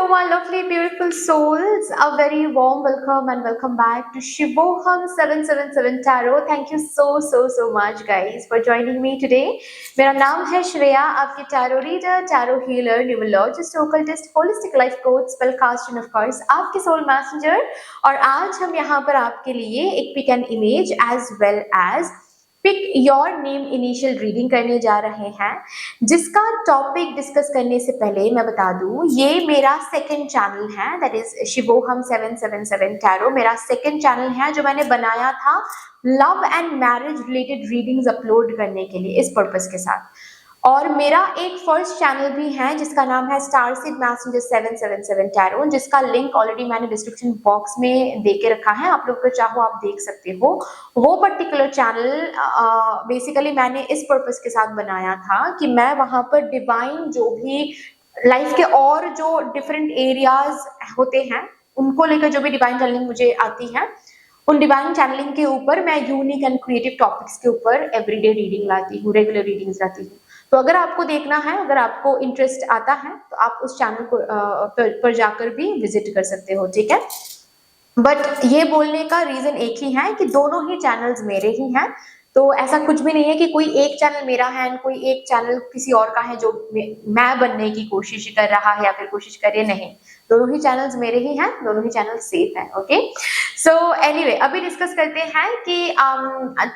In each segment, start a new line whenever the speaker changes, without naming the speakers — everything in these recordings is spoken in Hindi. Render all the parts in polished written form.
my lovely, beautiful souls. A very warm welcome and welcome back to Shivoham 777 Tarot. Thank you so much, guys, for joining me today. मेरा नाम है श्रेया, आपकी tarot reader, tarot healer, numerologist, occultist, holistic life coach, spellcast and of course आपके सोल मैसेंजर। और आज हम यहाँ पर आपके लिए एक pick and image as well as pick your name initial reading करने जा रहे हैं, जिसका टॉपिक डिस्कस करने से पहले मैं बता दूं, ये मेरा सेकंड चैनल है, दैट इज शिवोहम 777 टैरो। मेरा सेकंड चैनल है जो मैंने बनाया था love and marriage related readings upload करने के लिए, इस पर्पस के साथ। और मेरा एक फर्स्ट चैनल भी है जिसका नाम है स्टारसीड मैसेंजर 777 टैरो, जिसका लिंक ऑलरेडी मैंने डिस्क्रिप्शन बॉक्स में दे के रखा है। आप लोग को चाहो आप देख सकते हो। वो पर्टिकुलर चैनल बेसिकली मैंने इस पर्पस के साथ बनाया था कि मैं वहां पर डिवाइन जो भी लाइफ के और जो डिफरेंट एरियाज होते हैं उनको लेकर जो भी डिवाइन चैनलिंग मुझे आती है, उन डिवाइन चैनलिंग के ऊपर मैं यूनिक एंड क्रिएटिव टॉपिक्स के ऊपर एवरीडे रीडिंग लाती हूँ, रेगुलर रीडिंग्स लाती हूँ। तो अगर आपको देखना है, अगर आपको इंटरेस्ट आता है तो आप उस चैनल को पर जाकर भी विजिट कर सकते हो, ठीक है। बट ये बोलने का रीजन एक ही है कि दोनों ही चैनल्स मेरे ही हैं। तो ऐसा कुछ भी नहीं है कि कोई एक चैनल मेरा है और कोई एक चैनल किसी और का है जो मैं बनने की कोशिश कर रहा है या फिर कोशिश करे, नहीं। दोनों ही चैनल्स मेरे ही हैं, दोनों ही चैनल सेफ हैं, ओके। सो एनीवे, अभी डिस्कस करते हैं कि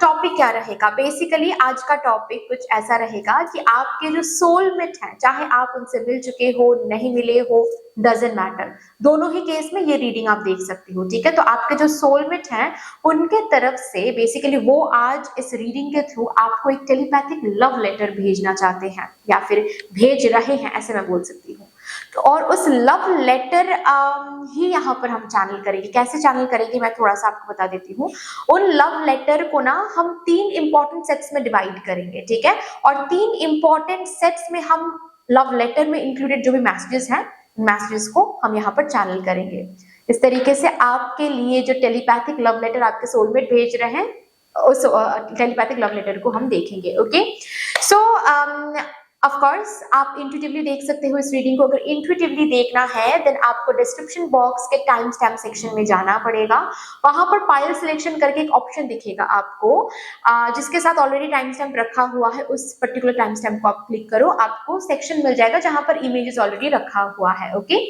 टॉपिक क्या रहेगा। बेसिकली आज का टॉपिक कुछ ऐसा रहेगा कि आपके जो सोलमेट हैं, चाहे आप उनसे मिल चुके हो, नहीं मिले हो, डजंट मैटर, दोनों ही केस में ये रीडिंग आप देख सकती हो, ठीक है। तो आपके जो सोलमेट हैं उनके तरफ से बेसिकली वो आज इस रीडिंग के थ्रू आपको एक टेलीपैथिक लव लेटर भेजना चाहते हैं या फिर भेज रहे हैं, ऐसे मैं बोल सकती हूँ। तो और उस लव लेटर ही यहाँ पर हम चैनल करेंगे। कैसे चैनल करेंगे मैं थोड़ा सा आपको बता देती हूँ। उन लव लेटर को ना हम 3 इंपॉर्टेंट सेट्स में डिवाइड करेंगे, ठीक है। और 3 इंपॉर्टेंट सेट्स में हम लव लेटर में इंक्लूडेड जो भी मैसेजेस हैं, मैसेजेस को हम यहाँ पर चैनल करेंगे। इस तरीके से आपके लिए जो टेलीपैथिक लव लेटर आपके सोलमेट भेज रहे हैं, उस टेलीपैथिक लव लेटर को हम देखेंगे, ओके। सो ऑफ कोर्स आप इंट्यूटिवली देख सकते हो इस रीडिंग को। अगर इंट्यूटिवली देखना है देन आपको डिस्क्रिप्शन बॉक्स के टाइम स्टैम्प सेक्शन में जाना पड़ेगा। वहां पर फाइल सिलेक्शन करके एक ऑप्शन दिखेगा आपको, जिसके साथ ऑलरेडी टाइम स्टैम्प रखा हुआ है। उस पर्टिकुलर टाइम स्टैम्प को आप क्लिक करो, आपको सेक्शन मिल जाएगा जहां पर इमेजेस ऑलरेडी रखा हुआ है, ओके।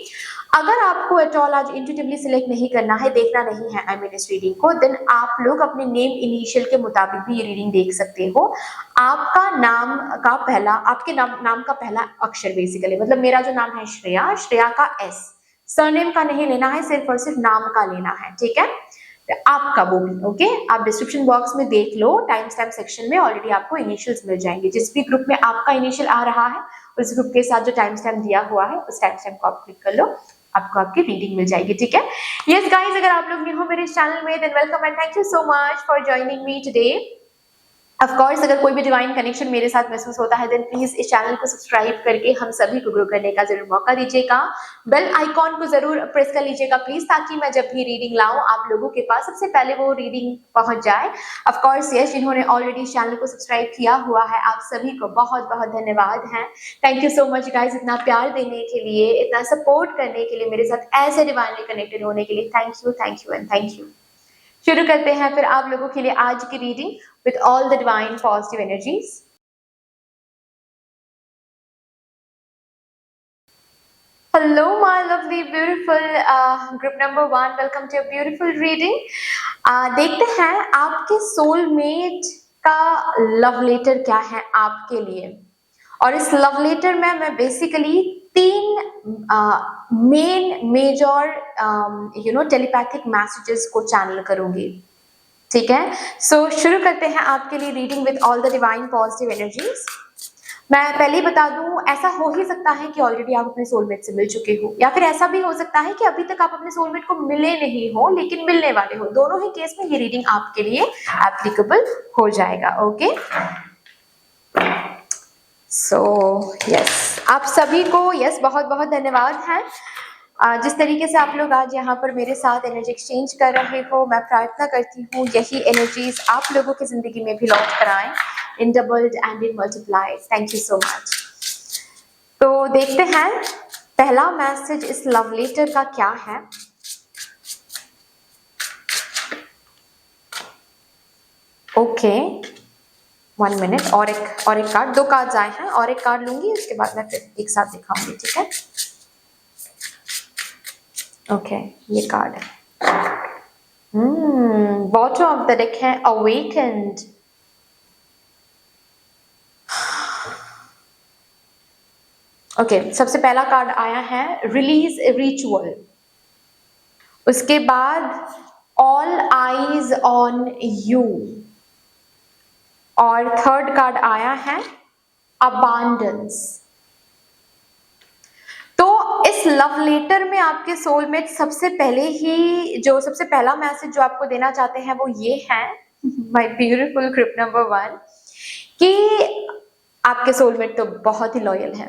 अगर आपको एट ऑल आज इंट्यूटिवली सिलेक्ट नहीं करना है, देखना नहीं है आई मीन इस रीडिंग को, देन आप लोग अपने नेम इनिशियल के मुताबिक भी ये रीडिंग देख सकते हो। आपका नाम का पहला, आपके नाम का पहला अक्षर बेसिकली, मतलब मेरा जो नाम है श्रेया, श्रेया का एस, सरनेम का नहीं लेना है, सिर्फ और सिर्फ नाम का लेना है, ठीक है। आपका वो भी, ओके। आप डिस्क्रिप्शन बॉक्स में देख लो, टाइम स्टैम्प सेक्शन में ऑलरेडी आपको इनिशियल्स मिल जाएंगे। जिस भी ग्रुप में आपका इनिशियल आ रहा है उस ग्रुप के साथ जो टाइम स्टैम्प दिया हुआ है उस टाइम स्टैम्प को आप क्लिक कर लो, आपको आपकी रीडिंग मिल जाएगी, ठीक है। यस गाइस, अगर आप लोग न्यू हो मेरे चैनल में than welcome and thank you so much for joining me today. Of course अगर कोई भी डिवाइन कनेक्शन मेरे साथ महसूस होता है देन प्लीज इस चैनल को सब्सक्राइब करके हम सभी को ग्रो करने का जरूर मौका दीजिएगा। बेल आइकॉन को जरूर प्रेस कर लीजिएगा प्लीज, ताकि मैं जब भी रीडिंग लाऊं आप लोगों के पास सबसे पहले वो रीडिंग पहुंच जाए। ऑफ कोर्स यस, जिन्होंने ऑलरेडी इस चैनल को सब्सक्राइब किया हुआ है आप सभी को बहुत बहुत धन्यवाद है। Thank you so much guys, इतना प्यार देने के लिए, इतना सपोर्ट करने के लिए, मेरे साथ ऐसे डिवाइनली कनेक्टेड होने के लिए thank you and thank you. शुरू करते हैं फिर आप लोगों के लिए आज की reading with all the divine positive energies. Hello my lovely beautiful group number 1, welcome to a beautiful reading. देखते हैं आपके सोलमेट का लव लेटर क्या है आपके लिए। और इस लव लेटर में मैं basically 3 main major telepathic messages को चैनल करूंगी, ठीक है। सो शुरू करते हैं आपके लिए reading with all the divine positive energies. मैं पहले ही बता दूं, ऐसा हो ही सकता है कि ऑलरेडी आप अपने सोलमेट से मिल चुके हो, या फिर ऐसा भी हो सकता है कि अभी तक आप अपने सोलमेट को मिले नहीं हो लेकिन मिलने वाले हो। दोनों ही केस में ये रीडिंग आपके लिए एप्लीकेबल हो जाएगा, ओके। सो यस, आप सभी को यस बहुत बहुत धन्यवाद है। जिस तरीके से आप लोग आज यहाँ पर मेरे साथ एनर्जी एक्सचेंज कर रहे हो, मैं प्रार्थना करती हूँ यही एनर्जीज आप लोगों की जिंदगी में भी लौट कर आए in doubled and in multiplied. Thank you so much. तो देखते हैं पहला मैसेज इस लव लेटर का क्या है? Okay, 1 minute. और एक कार्ड, 2 कार्ड आए हैं, और एक कार्ड लूंगी, उसके बाद मैं फिर एक साथ दिखाऊंगी, ठीक है? ओके, ये कार्ड है। बॉटम ऑफ द डेक है अवेकेंड। ओके, सबसे पहला कार्ड आया है रिलीज रिचुअल। उसके बाद ऑल आईज ऑन यू। और थर्ड कार्ड आया है अबांडेंस। तो इस लव लेटर में आपके सोलमेट सबसे पहला मैसेज जो आपको देना चाहते हैं वो ये है, माय ब्यूटीफुल ग्रुप नंबर 1, कि आपके सोलमेट तो बहुत ही लॉयल है,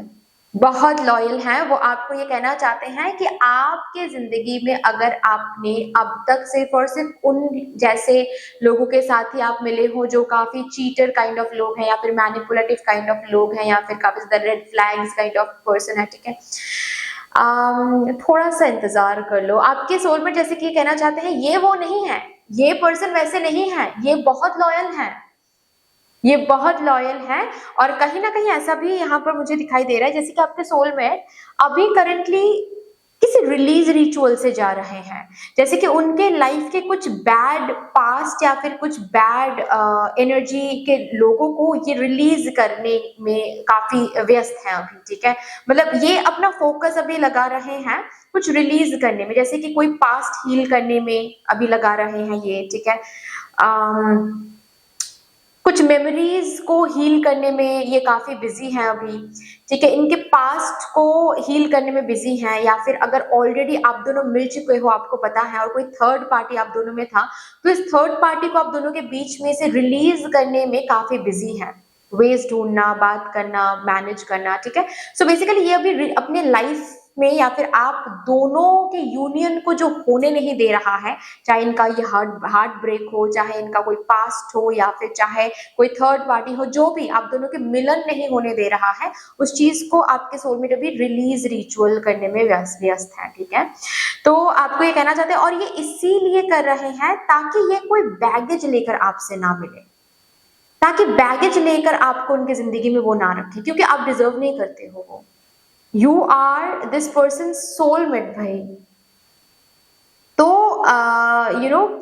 बहुत लॉयल है। वो आपको ये कहना चाहते हैं कि आपके जिंदगी में अगर आपने अब तक सिर्फ और सिर्फ उन जैसे लोगों के साथ ही आप मिले हो जो काफी चीटर काइंड ऑफ लोग हैं, या फिर मैनिपुलेटिव काइंड ऑफ लोग हैं, या फिर काफी ज्यादा red flags kind of person है, ठीक है? थोड़ा सा इंतजार कर लो। आपके सोलमेट जैसे कि कहना चाहते हैं ये वो नहीं है, ये पर्सन वैसे नहीं है, ये बहुत लॉयल है, ये बहुत लॉयल है। और कहीं ना कहीं ऐसा भी यहाँ पर मुझे दिखाई दे रहा है जैसे कि आपके सोलमेट अभी करंटली किसी रिलीज रिचुअल से जा रहे हैं, जैसे कि उनके लाइफ के कुछ बैड पास्ट या फिर कुछ बैड एनर्जी के लोगों को ये रिलीज करने में काफी व्यस्त हैं अभी, ठीक है? मतलब ये अपना फोकस अभी लगा रहे हैं कुछ रिलीज करने में, जैसे कि कोई पास्ट हील करने में अभी लगा रहे हैं ये, ठीक है? कुछ मेमोरीज को हील करने में ये काफी बिजी हैं अभी, ठीक है? इनके पास्ट को हील करने में बिजी हैं, या फिर अगर ऑलरेडी आप दोनों मिल चुके हो, आपको पता है, और कोई थर्ड पार्टी आप दोनों में था, तो इस थर्ड पार्टी को आप दोनों के बीच में से रिलीज करने में काफी बिजी है, वेज ढूंढना, बात करना, मैनेज करना, ठीक है? सो बेसिकली ये अभी अपने लाइफ में या फिर आप दोनों के यूनियन को जो होने नहीं दे रहा है, चाहे इनका ये हार्ट ब्रेक हो, चाहे इनका कोई पास्ट हो, या फिर चाहे कोई थर्ड पार्टी हो, जो भी आप दोनों के मिलन नहीं होने दे रहा है, उस चीज को आपके सोलमेट अभी रिलीज रिचुअल करने में व्यस्त है, ठीक है? तो आपको ये कहना चाहते हैं, और ये इसीलिए कर रहे हैं ताकि ये कोई बैगेज लेकर आपसे ना मिले, ताकि बैगेज लेकर आपको उनकी जिंदगी में वो ना रखे, क्योंकि आप डिजर्व नहीं करते हो वो। You are this person soulmate भाई। तो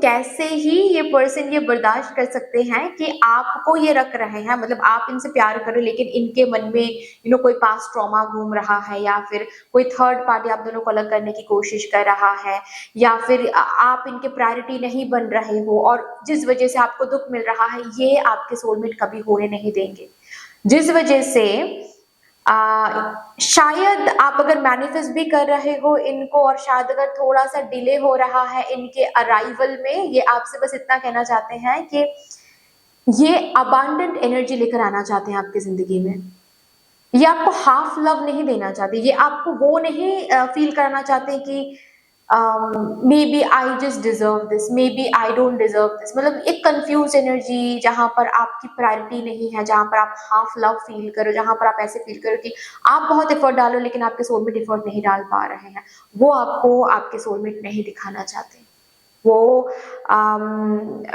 कैसे ही ये पर्सन ये बर्दाश्त कर सकते हैं कि आपको ये रख रहे हैं, मतलब आप इनसे प्यार करो लेकिन इनके मन में कोई पास्ट ट्रॉमा घूम रहा है, या फिर कोई थर्ड पार्टी आप दोनों को अलग करने की कोशिश कर रहा है, या फिर आप इनके प्रायोरिटी नहीं बन रहे हो, और जिस वजह से आपको दुख मिल रहा है, ये आपके सोलमेट कभी होने नहीं देंगे। जिस वजह से शायद आप अगर मैनिफेस्ट भी कर रहे हो इनको, और शायद अगर थोड़ा सा डिले हो रहा है इनके अराइवल में, ये आपसे बस इतना कहना चाहते हैं कि ये अबांडेंट एनर्जी लेकर आना चाहते हैं आपकी जिंदगी में। ये आपको हाफ लव नहीं देना चाहते, ये आपको वो नहीं फील कराना चाहते कि maybe I just deserve this, maybe I don't deserve this. मतलब एक कंफ्यूज एनर्जी जहां पर आपकी प्रायोरिटी नहीं है, जहां पर आप हाफ लव फील करो, जहां पर आप ऐसे फील करो कि आप बहुत एफर्ट डालो लेकिन आपके सोलमेट एफर्ट नहीं डाल पा रहे हैं, वो आपको आपके सोलमेट नहीं दिखाना चाहते, वो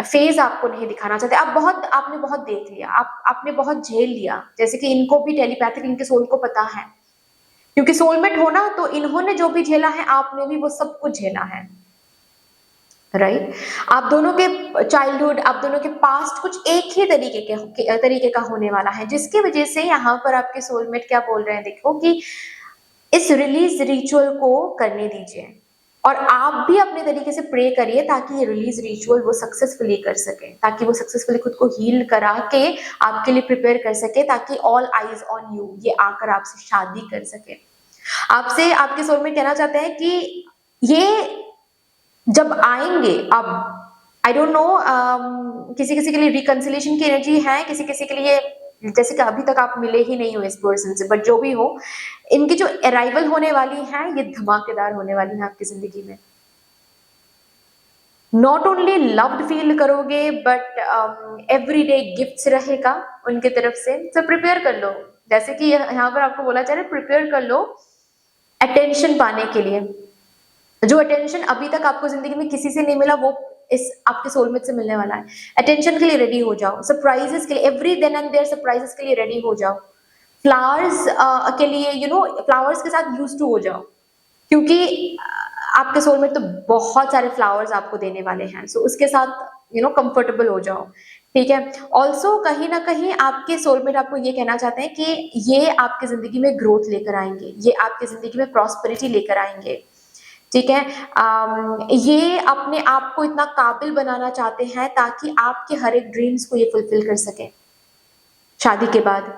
फेज आपको नहीं दिखाना चाहते। आपने बहुत देख लिया, आपने बहुत झेल लिया, जैसे कि इनको भी टेलीपैथिक इनके सोल को पता है, क्योंकि सोलमेट होना तो इन्होंने जो भी झेला है आपने भी वो सब कुछ झेला है, राइट? आप दोनों के चाइल्डहुड, आप दोनों के पास्ट कुछ एक ही तरीके का होने वाला है, जिसकी वजह से यहाँ पर आपके सोलमेट क्या बोल रहे हैं, देखो कि इस रिलीज रिचुअल को करने दीजिए, और आप भी अपने तरीके से प्रे करिए ताकि ये रिलीज रिचुअल वो सक्सेसफुली कर सके, ताकि वो सक्सेसफुली खुद को हील करा के आपके लिए प्रिपेयर कर सके, ताकि ऑल आईज ऑन यू ये आकर आपसे शादी कर सके। आपसे आपके सोलमेट कहना चाहते हैं कि ये जब आएंगे, अब आई डोंट नो, किसी किसी के लिए रिकंसिलेशन की एनर्जी है, किसी किसी के लिए जैसे कि अभी तक आप मिले ही नहीं हो इस पर्सन से, बट जो भी हो, इनकी जो अराइवल होने वाली है ये धमाकेदार होने वाली है आपकी जिंदगी में। नॉट ओनली लव्ड फील करोगे, बट एवरीडे गिफ्ट्स रहेगा उनके तरफ से। तो प्रिपेयर कर लो, जैसे कि यहाँ पर आपको बोला जा रहा है, प्रिपेयर कर लो अटेंशन पाने के लिए, जो अटेंशन अभी तक आपको जिंदगी में किसी से नहीं मिला वो इस आपके सोलमेट से मिलने वाला है। अटेंशन के लिए रेडी हो जाओ, सरप्राइजेस के लिए every then and there surprises के लिए रेडी हो जाओ, फ्लावर्स के लिए फ्लावर्स के साथ यूज टू हो जाओ, क्योंकि आपके सोलमेट तो बहुत सारे फ्लावर्स आपको देने वाले हैं। सो उसके साथ कंफर्टेबल हो जाओ, ठीक है। ऑल्सो कहीं ना कहीं आपके सोलमेट आपको ये कहना चाहते हैं कि ये आपकी जिंदगी में ग्रोथ लेकर आएंगे, ये आपकी जिंदगी में प्रॉस्पेरिटी लेकर आएंगे, ठीक है। ये अपने आप को इतना काबिल बनाना चाहते हैं ताकि आपके हर एक ड्रीम्स को ये फुलफिल कर सके। शादी के बाद,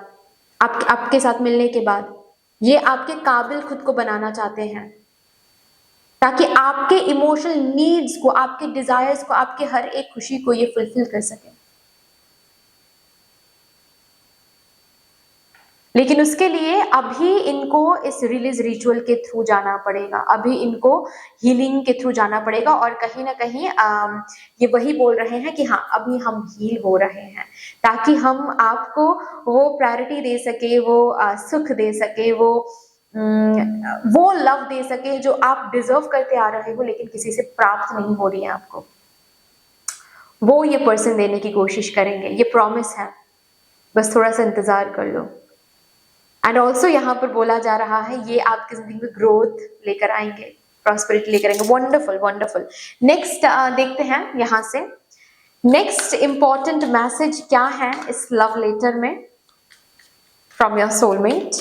आपके साथ मिलने के बाद, ये आपके काबिल खुद को बनाना चाहते हैं ताकि आपके इमोशनल नीड्स को, आपके डिजायर्स को, आपके हर एक खुशी को ये फुलफिल कर सके। लेकिन उसके लिए अभी इनको इस रिलीज रिचुअल के थ्रू जाना पड़ेगा, अभी इनको हीलिंग के थ्रू जाना पड़ेगा। और कहीं ना कहीं ये वही बोल रहे हैं कि हाँ अभी हम हील हो रहे हैं ताकि हम आपको वो प्रायोरिटी दे सके, वो सुख दे सके, वो लव दे सके जो आप डिजर्व करते आ रहे हो लेकिन किसी से प्राप्त नहीं हो रही है आपको, वो ये पर्सन देने की कोशिश करेंगे। ये प्रॉमिस है, बस थोड़ा सा इंतजार कर लो। एंड ऑल्सो यहाँ पर बोला जा रहा है ये आपकी जिंदगी में ग्रोथ लेकर आएंगे, प्रॉस्पेरिटी लेकर आएंगे। Wonderful wonderful. नेक्स्ट देखते हैं यहाँ से नेक्स्ट इंपॉर्टेंट मैसेज क्या है इस लव लेटर में from your soulmate.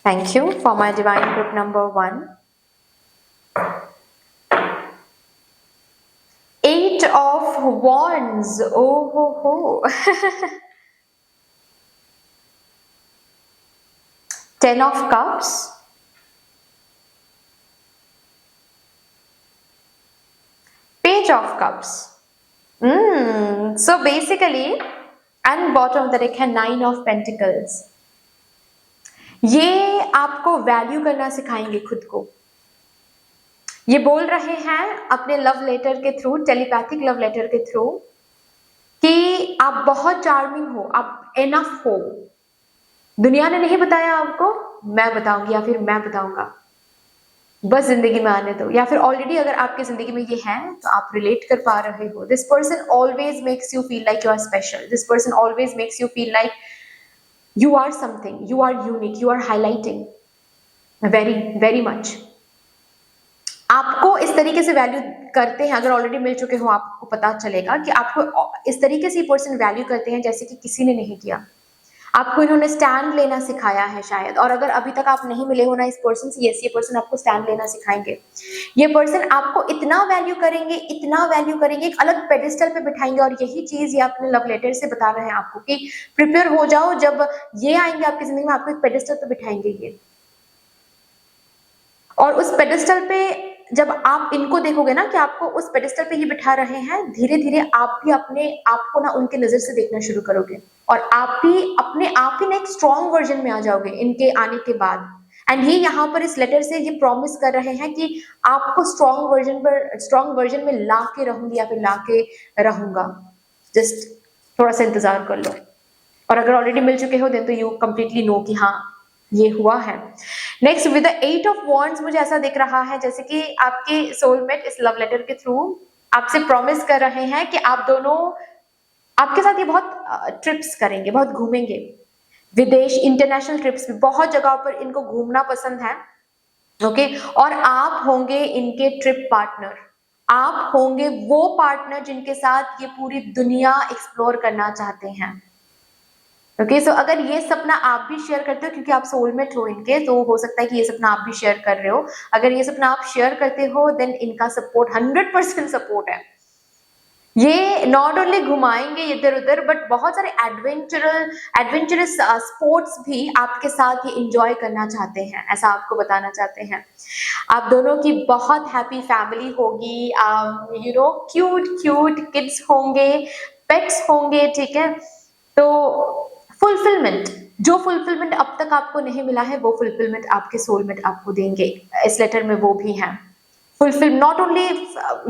Thank you for my divine group number 1। 8 of Wands. Oh ho ho. 10 of Cups. Page of Cups. So basically, and bottom of the deck है 9 of Pentacles. ये आपको वैल्यू करना सिखाएंगे खुद को। ये बोल रहे हैं अपने लव लेटर के थ्रू, टेलीपैथिक लव लेटर के थ्रू, कि आप बहुत चार्मिंग हो, आप एनफ हो। दुनिया ने नहीं बताया आपको, मैं बताऊंगी या फिर मैं बताऊंगा, बस जिंदगी में आने दो। या फिर ऑलरेडी अगर आपकी जिंदगी में ये है तो आप रिलेट कर पा रहे हो। This person always makes you feel like you are special. This person always makes you feel like you are something, you are unique, you are highlighting very very much. आपको इस तरीके से वैल्यू करते हैं, अगर ऑलरेडी मिल चुके हो आपको पता चलेगा कि आपको इस तरीके से पर्सन वैल्यू करते हैं जैसे कि किसी ने नहीं किया। आपको इन्होंने स्टैंड लेना सिखाया है शायद, और अगर अभी तक आप नहीं मिले हो ना इस पर्सन से, यस ये पर्सन आपको स्टैंड लेना सिखाएंगे। ये पर्सन आपको इतना वैल्यू करेंगे, इतना वैल्यू करेंगे, एक अलग पेडिस्टल पे बिठाएंगे। और यही चीज ये अपने लव लेटर से बता रहे हैं आपको कि प्रिपेयर हो जाओ, जब ये आएंगे आपकी जिंदगी में आपको एक पेडिस्टल पे बिठाएंगे ये। और उस पेडिस्टल पे जब आप इनको देखोगे ना कि आपको उस पेडिस्टल पे ये बिठा रहे हैं, धीरे धीरे आप भी अपने आप को ना उनके नजर से देखना शुरू करोगे, और आप भी अपने आप ही ना एक स्ट्रॉन्ग वर्जन में आ जाओगे इनके आने के बाद। एंड ये यहाँ पर इस लेटर से ये प्रॉमिस कर रहे हैं कि आपको स्ट्रॉन्ग वर्जन में ला के रहूंगी या फिर ला के रहूंगा। जस्ट थोड़ा सा इंतजार कर लो। और अगर ऑलरेडी मिल चुके हो देन तो यू कंप्लीटली नो कि हाँ ये हुआ है। Next with the 8 of wands, मुझे ऐसा दिख रहा है जैसे कि आपके सोलमेट इस लव लेटर के थ्रू आपसे प्रॉमिस कर रहे हैं कि आप दोनों, आपके साथ ये बहुत ट्रिप्स करेंगे, बहुत घूमेंगे, विदेश, इंटरनेशनल ट्रिप्स भी, बहुत जगहों पर इनको घूमना पसंद है। ओके, और आप होंगे इनके ट्रिप पार्टनर। आप होंगे वो पार्टनर जिनके साथ ये पूरी दुनिया एक्सप्लोर करना चाहते हैं। ओके, सो अगर ये सपना आप भी शेयर करते हो, क्योंकि आप सोलमेट हो इनके, तो हो सकता है कि ये सपना आप भी शेयर कर रहे हो। अगर ये सपना आप शेयर करते हो देन इनका सपोर्ट 100% सपोर्ट है। ये नॉट ओनली घुमाएंगे इधर उधर, बट बहुत सारे एडवेंचरस स्पोर्ट्स भी आपके साथ ये एंजॉय करना चाहते हैं, ऐसा आपको बताना चाहते हैं। आप दोनों की बहुत हैप्पी फैमिली होगी, क्यूट क्यूट किड्स होंगे, पेट्स होंगे, ठीक है। तो फुलफिलमेंट, जो फुलफिलमेंट अब तक आपको नहीं मिला है वो फुलफिलमेंट आपके सोलमेट आपको देंगे। इस लेटर में वो भी है। Fulfil, not only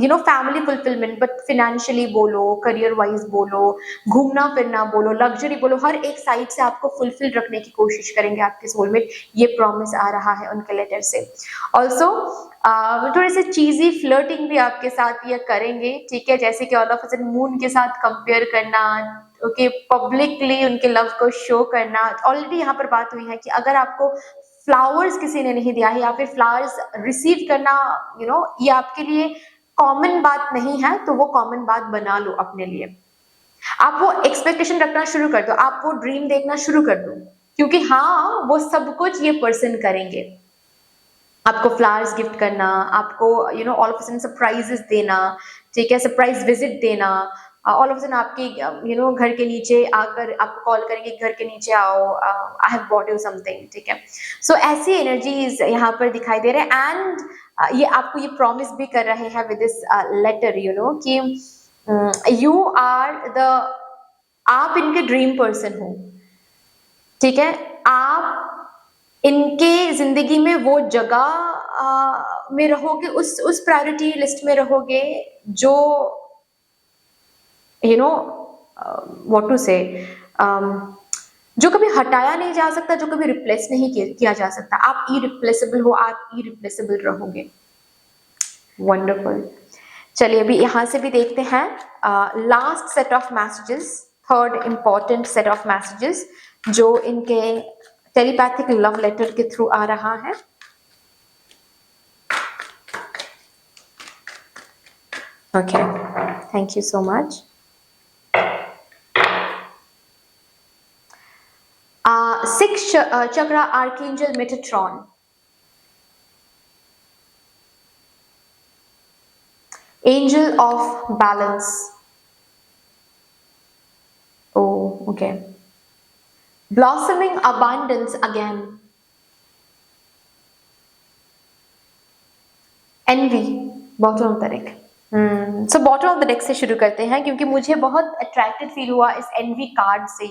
family fulfilment, but financially बोलो, करियर वाइज बोलो, घूमना फिरना बोलो, लग्जरी बोलो, हर एक साइड से आपको फुलफिल रखने की कोशिश करेंगे आपके सोलमेट, ये प्रॉमिस आ रहा है उनके लेटर से। ऑल्सो थोड़े से चीजी फ्लर्टिंग भी आपके साथ ये करेंगे, ठीक है, जैसे कि all of a sudden moon के साथ कंपेयर करना, ओके, पब्लिकली उनके लव को शो करना। ऑलरेडी यहाँ पर बात हुई है कि अगर आपको फ्लावर्स किसी ने नहीं दिया है या फिर फ्लावर्स रिसीव करना ये आपके लिए कॉमन बात नहीं है, तो वो कॉमन बात बना लो अपने लिए। आप वो एक्सपेक्टेशन रखना शुरू कर दो, आप वो ड्रीम देखना शुरू कर दो, क्योंकि हाँ वो सब कुछ ये पर्सन करेंगे। आपको फ्लावर्स गिफ्ट करना, आपको ऑल ऑफ सडन सरप्राइजेस देना, ठीक है, सरप्राइज विजिट देना, ऑल ऑफ सडन आपके घर के नीचे आकर आपको कॉल करेंगे, घर के नीचे आओ, I have bought you something, ठीक है। सो ऐसी एनर्जीज यहाँ पर दिखाई दे रहे हैं। एंड ये आपको ये प्रॉमिस भी कर रहे हैं विद दिस लेटर, कि यू आर द, आप इनके ड्रीम पर्सन हो, ठीक है, आप इनके जिंदगी में वो जगह में रहोगे, उस प्रायोरिटी लिस्ट में रहोगे जो व्हाट टू से, जो कभी हटाया नहीं जा सकता, जो कभी रिप्लेस नहीं किया जा सकता। आप इरिप्लेसेबल हो, आप इरिप्लेसेबल रहोगे। वंडरफुल। चलिए अभी यहां से भी देखते हैं last set of messages, third important set of messages जो इनके टेलीपैथिक लव लेटर के थ्रू आ रहा है। Okay, thank you so much. Six chakra archangel Metatron, angel of balance. Oh, okay. Blossoming abundance again. Envy, bottom of the deck. So bottom of the deck से शुरू करते हैं, क्योंकि मुझे बहुत अट्रैक्टेड फील हुआ इस एनवी कार्ड से।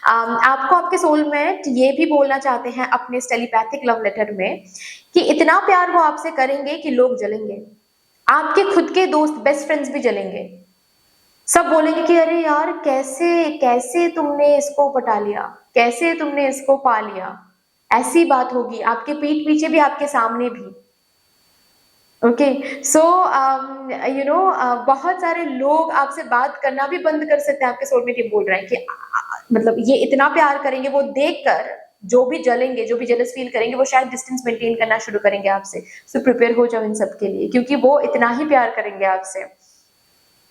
आपको आपके सोलमेट ये भी बोलना चाहते हैं अपने टेलीपैथिक लव लेटर में कि इतना प्यार वो आपसे करेंगे कि लोग जलेंगे, आपके खुद के दोस्त बेस्ट फ्रेंड्स भी जलेंगे, सब बोलेंगे कि अरे यार कैसे कैसे तुमने इसको पटा लिया, कैसे तुमने इसको पा लिया, ऐसी बात होगी आपके पीठ पीछे भी, आपके सामने भी। ओके, सो बहुत सारे लोग आपसे बात करना भी बंद कर सकते हैं। आपके सोलमेट ये बोल रहे हैं कि मतलब ये इतना प्यार करेंगे, वो देखकर जो भी जलेंगे, जो भी जेलस फील करेंगे, वो शायद डिस्टेंस मेंटेन करना शुरू करेंगे आपसे। सो प्रिपेयर हो जाओ इन सब के लिए, क्योंकि वो इतना ही प्यार करेंगे आपसे,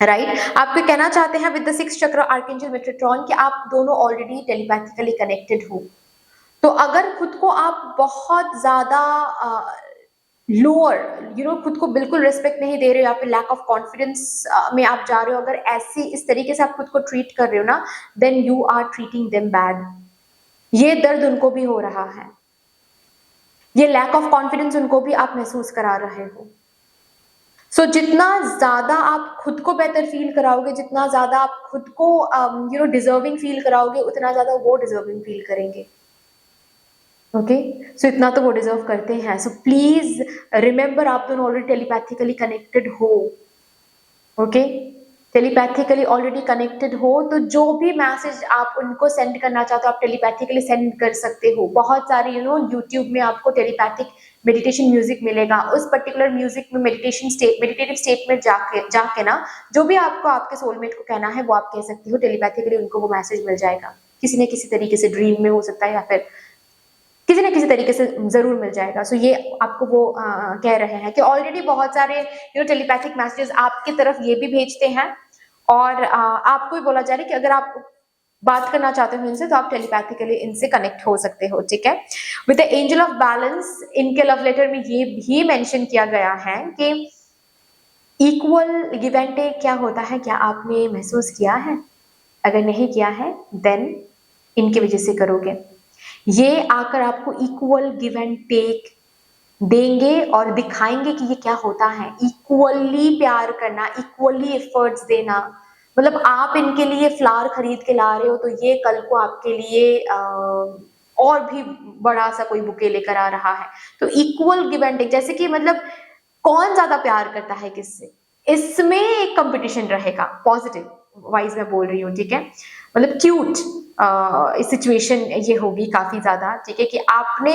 राइट। आपको कहना चाहते हैं विद द सिक्स चक्र आर्कएंजल मेटाट्रॉन कि आप दोनों ऑलरेडी टेलीपैथिकली कनेक्टेड हो। तो अगर खुद को आप बहुत ज्यादा लोअर खुद को बिल्कुल रिस्पेक्ट नहीं दे रहे हो, या फिर लैक ऑफ कॉन्फिडेंस में आप जा रहे हो, अगर ऐसी इस तरीके से आप खुद को ट्रीट कर रहे हो ना, then you are treating them bad. ये दर्द उनको भी हो रहा है, ये लैक ऑफ कॉन्फिडेंस उनको भी आप महसूस करा रहे हो। सो जितना ज्यादा आप खुद को बेहतर फील कराओगे, जितना ज्यादा आप खुद को डिजर्विंग फील कराओगे, उतना ज्यादा वो डिजर्विंग फील करेंगे। ओके, सो इतना तो वो डिजर्व करते हैं। सो प्लीज रिमेंबर, आप दोनों ऑलरेडी टेलीपैथिकली कनेक्टेड हो। ओके, टेलीपैथिकली ऑलरेडी कनेक्टेड हो, तो जो भी मैसेज आप उनको सेंड करना चाहते हो, आप टेलीपैथिकली सेंड कर सकते हो। बहुत सारे यूट्यूब में आपको टेलीपैथिक मेडिटेशन म्यूजिक मिलेगा, उस पर्टिकुलर म्यूजिक में मेडिटेटिव स्टेट में जाके ना, जो भी आपको आपके सोलमेट को कहना है वो आप कह सकते हो टेलीपैथिकली, उनको वो मैसेज मिल जाएगा किसी न किसी तरीके से, ड्रीम में हो सकता है या फिर किसी न किसी तरीके से जरूर मिल जाएगा। सो ये आपको वो कह रहे हैं कि ऑलरेडी बहुत सारे टेलीपैथिक मैसेजेस आपकी तरफ ये भी भेजते हैं, और आपको भी बोला जा रहा है कि अगर आप बात करना चाहते हो इनसे, तो आप टेलीपैथिकली इनसे कनेक्ट हो सकते हो, ठीक है। With the angel of balance, इनके लव लेटर में ये भी मेंशन किया गया है कि इक्वल गिव एंड टेक क्या होता है, क्या आपने महसूस किया है? अगर नहीं किया है देन इनकी वजह से करोगे। ये आकर आपको इक्वल गिव एंड टेक देंगे और दिखाएंगे कि ये क्या होता है। इक्वली प्यार करना, इक्वली एफर्ट्स देना, मतलब आप इनके लिए फ्लावर खरीद के ला रहे हो, तो ये कल को आपके लिए और भी बड़ा सा कोई बुके लेकर आ रहा है। तो इक्वल गिव एंड टेक, जैसे कि मतलब कौन ज्यादा प्यार करता है किससे, इसमें एक कंपटीशन रहेगा, पॉजिटिव वाइज मैं बोल रही हूँ, ठीक है। मतलब क्यूट सिचुएशन ये होगी काफी ज्यादा, ठीक है, कि आपने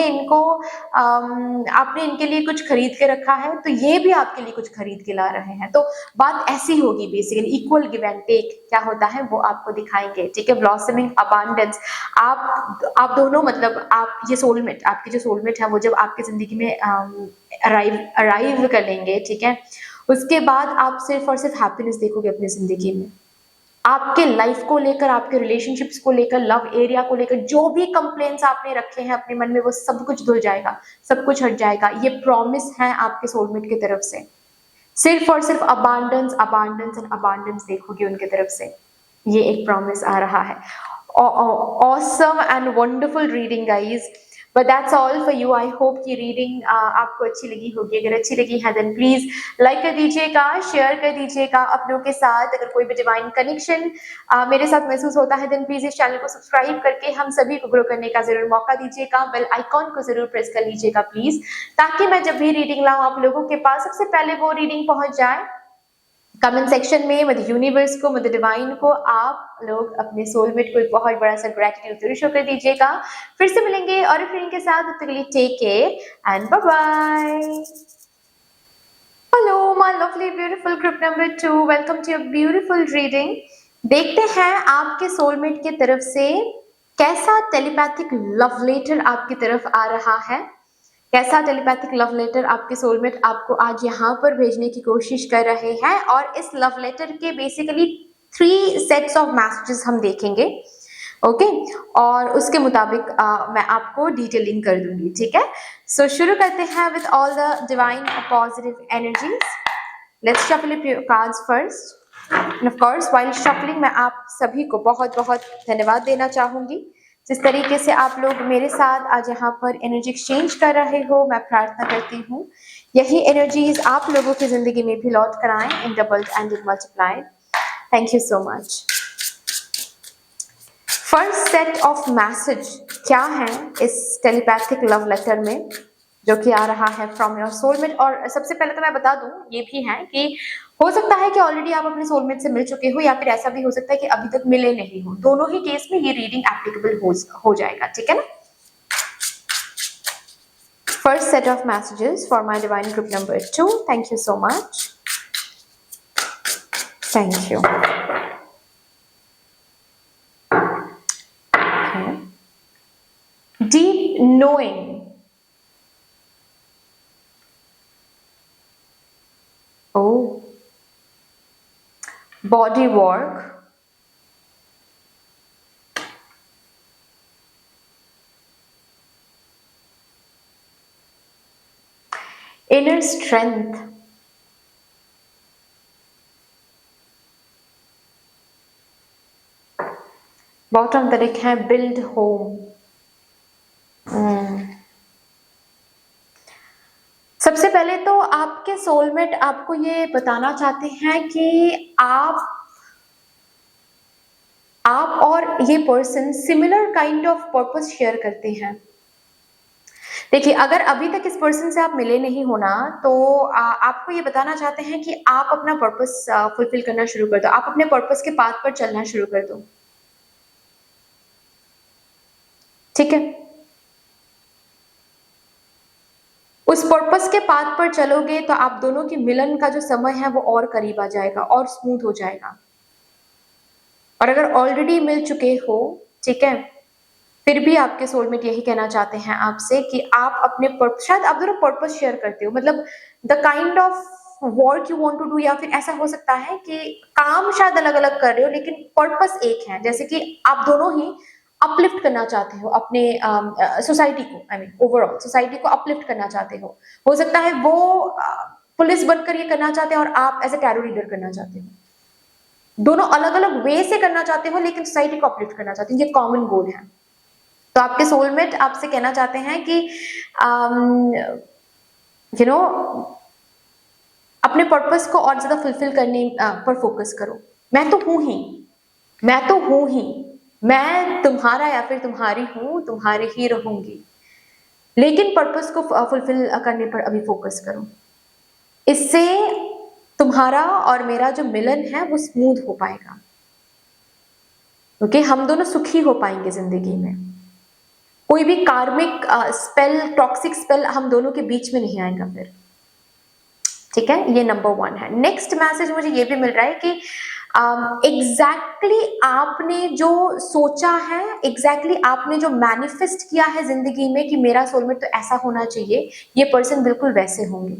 इनके लिए कुछ खरीद के रखा है तो ये भी आपके लिए कुछ खरीद के ला रहे हैं, तो बात ऐसी होगी basically, equal give and take क्या होता है वो आपको दिखाएंगे, ठीक है। ब्लॉसमिंग अबांडेंस, आप दोनों, मतलब आप ये सोलमेट, आपके जो सोलमेट है वो जब आपकी जिंदगी में अराइव कर लेंगे, ठीक है, उसके बाद आप सिर्फ और सिर्फ हैप्पीनेस देखोगे अपनी जिंदगी में। आपके लाइफ को लेकर, आपके रिलेशनशिप्स को लेकर, लव एरिया को लेकर जो भी कंप्लेंट्स आपने रखे हैं अपने मन में वो सब कुछ धुल जाएगा, सब कुछ हट जाएगा, ये प्रॉमिस है आपके सोलमेट की तरफ से। सिर्फ और सिर्फ अबांडेंस अबांडेंस एंड अबांडेंस देखोगे उनके तरफ से, ये एक प्रॉमिस आ रहा है। Awesome and wonderful reading guys, but that's all for you. I hope कि रीडिंग आपको अच्छी लगी होगी। अगर अच्छी लगी है देन प्लीज लाइक कर दीजिएगा, शेयर कर दीजिएगा अपनों के साथ। अगर कोई भी डिवाइन कनेक्शन मेरे साथ महसूस होता है देन प्लीज इस चैनल को सब्सक्राइब करके हम सभी को ग्रो करने का जरूर मौका दीजिएगा। बेल आइकॉन को जरूर प्रेस कर लीजिएगा प्लीज, ताकि मैं जब भी रीडिंग लाऊं आप लोगों के पास सबसे पहले वो रीडिंग पहुंच जाए। कमेंट सेक्शन में मद यूनिवर्स को, मद डिवाइन को आप लोग अपने सोलमेट को एक बहुत बड़ा सा ग्रेटिट्यूड जरूर शो कर दीजिएगा। फिर से मिलेंगे और एक रीडिंग के साथ, तब तक के लिए take care and bye bye. Hello my lovely beautiful group number 2, welcome to your beautiful reading. देखते हैं आपके सोलमेट की तरफ से कैसा टेलीपैथिक लव लेटर आपकी तरफ आ रहा है, कैसा टेलीपैथिक लव लेटर आपके सोलमेट आपको आज यहाँ पर भेजने की कोशिश कर रहे हैं। और इस लव लेटर के बेसिकली 3 सेट्स ऑफ मैसेजेस हम देखेंगे, ओके और उसके मुताबिक मैं आपको डिटेलिंग कर दूंगी, ठीक है। सो शुरू करते हैं with all the divine positive energies. Let's shuffle your cards first and of course while shuffling मैं आप सभी को बहुत बहुत धन्यवाद देना चाहूंगी जिस तरीके से आप लोग मेरे साथ आज यहाँ पर एनर्जी एक्सचेंज कर रहे हो। मैं प्रार्थना करती हूँ यही एनर्जीज आप लोगों की जिंदगी में भी लौट कर आए in doubled and in multiplied. Thank you so much. First set of message क्या है इस टेलीपैथिक लव लेटर में जो कि आ रहा है फ्रॉम योर सोलमेट। और सबसे पहले तो मैं बता दूं ये भी है कि हो सकता है कि ऑलरेडी आप अपने सोलमेट से मिल चुके हो या फिर ऐसा भी हो सकता है कि अभी तक मिले नहीं हो। दोनों ही केस में ये रीडिंग एप्लीकेबल हो जाएगा, ठीक है ना। First set of messages for my divine group number 2। Thank you so much, thank you. Deep knowing, oh, body work, inner strength, bottom the deck है build home। सबसे पहले तो आपके सोलमेट आपको ये बताना चाहते हैं कि आप और ये person similar kind of purpose share करते हैं। देखिए अगर अभी तक इस पर्सन से आप मिले नहीं हो ना तो आपको ये बताना चाहते हैं कि आप अपना पर्पस फुलफिल करना शुरू कर दो, आप अपने पर्पस के पाथ पर चलना शुरू कर दो, ठीक है। उस पर्पस के पाथ पर चलोगे तो आप दोनों की मिलन का जो समय है वो और करीब आ जाएगा और स्मूथ हो जाएगा। और अगर ऑलरेडी मिल चुके हो, ठीक है, फिर भी आपके सोलमेट यही कहना चाहते हैं आपसे कि आप अपने शायद आप दोनों पर्पस शेयर करते हो, मतलब the kind of work you want to do, या फिर ऐसा हो सकता है कि काम शायद अलग अलग कर रहे हो लेकिन पर्पस एक है। जैसे कि आप दोनों ही अपलिफ्ट करना चाहते हो अपने सोसाइटी को, आई मीन ओवरऑल सोसाइटी को अपलिफ्ट करना चाहते हो। हो सकता है वो पुलिस बनकर ये करना चाहते हैं और आप एज ए टैरो रीडर करना चाहते हो। दोनों अलग अलग वे से करना चाहते हो लेकिन सोसाइटी को अपलिफ्ट करना चाहते हैं, ये कॉमन गोल है। तो आपके सोलमेट आपसे कहना चाहते हैं कि यू नो अपने पर्पस को और ज्यादा फुलफिल करने पर फोकस करो। मैं तो हूं ही, मैं तो हूं ही, मैं तुम्हारा या फिर तुम्हारी हूं, तुम्हारी ही रहूंगी, लेकिन पर्पस को फुलफिल करने पर अभी फोकस करो। इससे तुम्हारा और मेरा जो मिलन है वो स्मूथ हो पाएगा। ओके, हम दोनों सुखी हो पाएंगे जिंदगी में। कोई भी कार्मिक स्पेल, टॉक्सिक स्पेल हम दोनों के बीच में नहीं आएगा फिर। ठीक है, ये नंबर 1 है। नेक्स्ट मैसेज मुझे ये भी मिल रहा है कि एग्जैक्टली आपने जो सोचा है, एग्जैक्टली आपने जो मैनिफेस्ट किया है जिंदगी में कि मेरा सोलमेट तो ऐसा होना चाहिए, ये पर्सन बिल्कुल वैसे होंगे।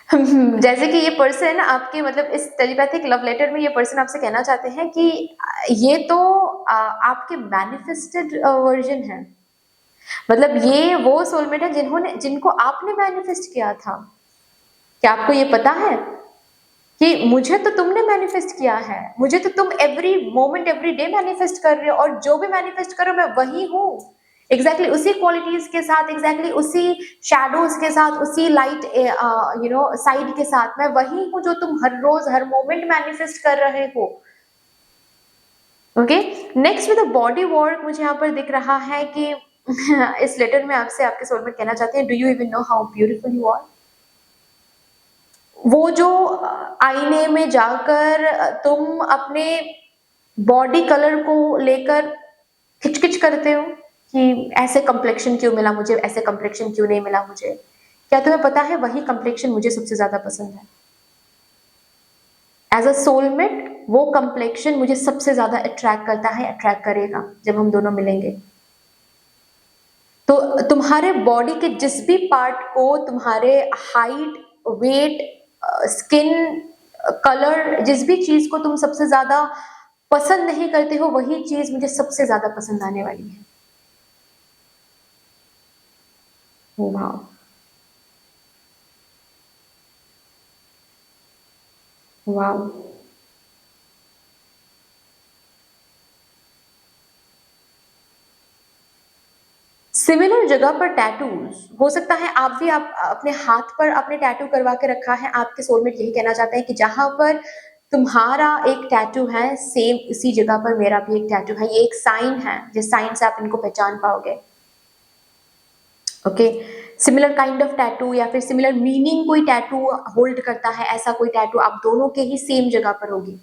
जैसे कि ये पर्सन आपके मतलब इस टेलीपैथिक लव लेटर में ये पर्सन आपसे कहना चाहते हैं कि ये तो आपके मैनिफेस्टेड वर्जन है। मतलब ये वो सोलमेट है जिनको आपने मैनिफेस्ट किया था। क्या आपको ये पता है कि मुझे तो तुमने मैनिफेस्ट किया है, मुझे तो तुम every moment every day manifest कर रहे हो, और जो भी मैनिफेस्ट करो मैं वही हूँ। एग्जैक्टली उसी क्वालिटीज के साथ, एग्जैक्टली उसी शैडोज के साथ, उसी लाइट साइड के साथ मैं वही हूँ जो तुम हर रोज हर मोमेंट मैनिफेस्ट कर रहे हो। Okay, next with body work मुझे यहाँ पर दिख रहा है कि इस लेटर में आपसे आपके सोलमेट कहना चाहते हैं, do you even know how beautiful you are. वो जो आईने में जाकर तुम अपने बॉडी कलर को लेकर खिचकिच करते हो कि ऐसे कम्प्लेक्शन क्यों मिला मुझे, ऐसे कम्प्लेक्शन क्यों नहीं मिला मुझे, क्या तुम्हें पता है वही कम्प्लेक्शन मुझे सबसे ज्यादा पसंद है। एज अ सोलमेट वो कम्प्लेक्शन मुझे सबसे ज्यादा अट्रैक्ट करता है, अट्रैक्ट करेगा जब हम दोनों मिलेंगे। तो तुम्हारे बॉडी के जिस भी पार्ट को, तुम्हारे हाइट, वेट, स्किन कलर, जिस भी चीज को तुम सबसे ज्यादा पसंद नहीं करते हो, वही चीज मुझे सबसे ज्यादा पसंद आने वाली है। वाह, वाह, सिमिलर जगह पर टैटूज हो सकता है, आप अपने हाथ पर अपने टैटू करवा के रखा है। आपके सोलमेट यही कहना चाहते हैं कि जहां पर तुम्हारा एक टैटू है, सेम इसी जगह पर मेरा भी एक टैटू है। ये एक साइन है, जिस साइन से आप इनको पहचान पाओगे। Okay, similar kind of tattoo या फिर सिमिलर मीनिंग कोई टैटू होल्ड करता है, ऐसा कोई टैटू आप दोनों के ही सेम जगह पर होगी।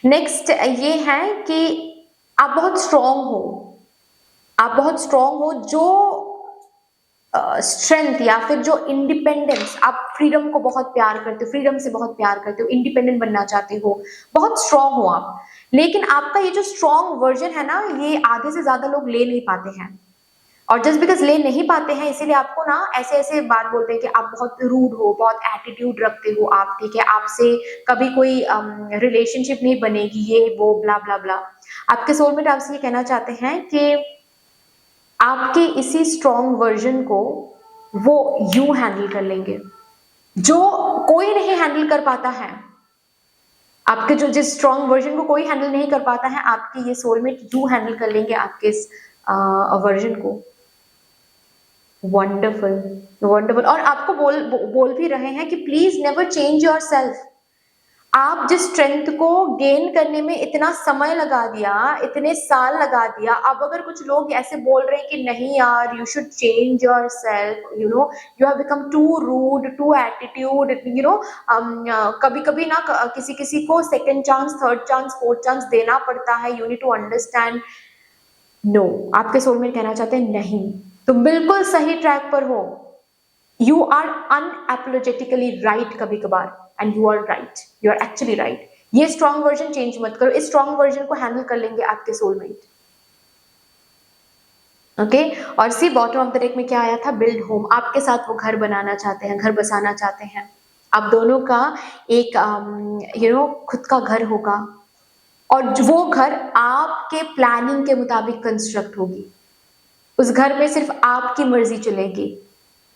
नेक्स्ट ये है कि आप बहुत स्ट्रांग हो, आप बहुत स्ट्रांग हो। जो स्ट्रेंथ या फिर जो इंडिपेंडेंस, आप फ्रीडम को बहुत प्यार करते हो, फ्रीडम से बहुत प्यार करते हो, इंडिपेंडेंट बनना चाहते हो, बहुत स्ट्रांग हो आप। लेकिन आपका ये जो स्ट्रांग वर्जन है ना, ये आधे से ज्यादा लोग ले नहीं पाते हैं। और जस्ट बिकॉज ले नहीं पाते हैं इसीलिए आपको ना ऐसे ऐसे बात बोलते हैं कि आप बहुत रूड हो, बहुत एटीट्यूड रखते हो आप, ठीक है, आपसे कभी कोई रिलेशनशिप नहीं बनेगी, ये वो ब्ला ब्ला ब्ला। आपके सोलमेट आपसे ये कहना चाहते हैं कि आपके इसी स्ट्रॉन्ग वर्जन को वो यूं हैंडल कर लेंगे जो कोई नहीं हैंडल कर पाता है। आपके जो जिस स्ट्रॉन्ग वर्जन को कोई हैंडल नहीं कर पाता है, आपके ये सोलमेट यूं हैंडल कर लेंगे आपके इस वर्जन को। Wonderful, wonderful. और आपको बोल भी रहे हैं कि please never change your self. आप जिस स्ट्रेंथ को गेन करने में इतना समय लगा दिया, इतने साल लगा दिया, अब अगर कुछ लोग ऐसे बोल रहे हैं कि नहीं यार, you should change yourself, you know, you have become too rude, too attitude, you know, कभी कभी ना किसी किसी को second chance, third chance, fourth chance देना पड़ता है, you need to understand. No, आपके सोलमेट कहना चाहते हैं नहीं, तुम बिल्कुल सही ट्रैक पर हो। यू आर अनएपोलोजेटिकली राइट कभी कभार, and you are right, you are actually right. ये स्ट्रॉन्ग वर्जन चेंज मत करो, इस स्ट्रॉन्ग वर्जन को हैंडल कर लेंगे आपके सोलमेट। ओके, और सी बॉटम ऑफ द डेक में क्या आया था, बिल्ड होम। आपके साथ वो घर बनाना चाहते हैं, घर बसाना चाहते हैं। आप दोनों का एक खुद का घर होगा, और वो घर आपके प्लानिंग के मुताबिक कंस्ट्रक्ट होगी। उस घर में सिर्फ आपकी मर्जी चलेगी।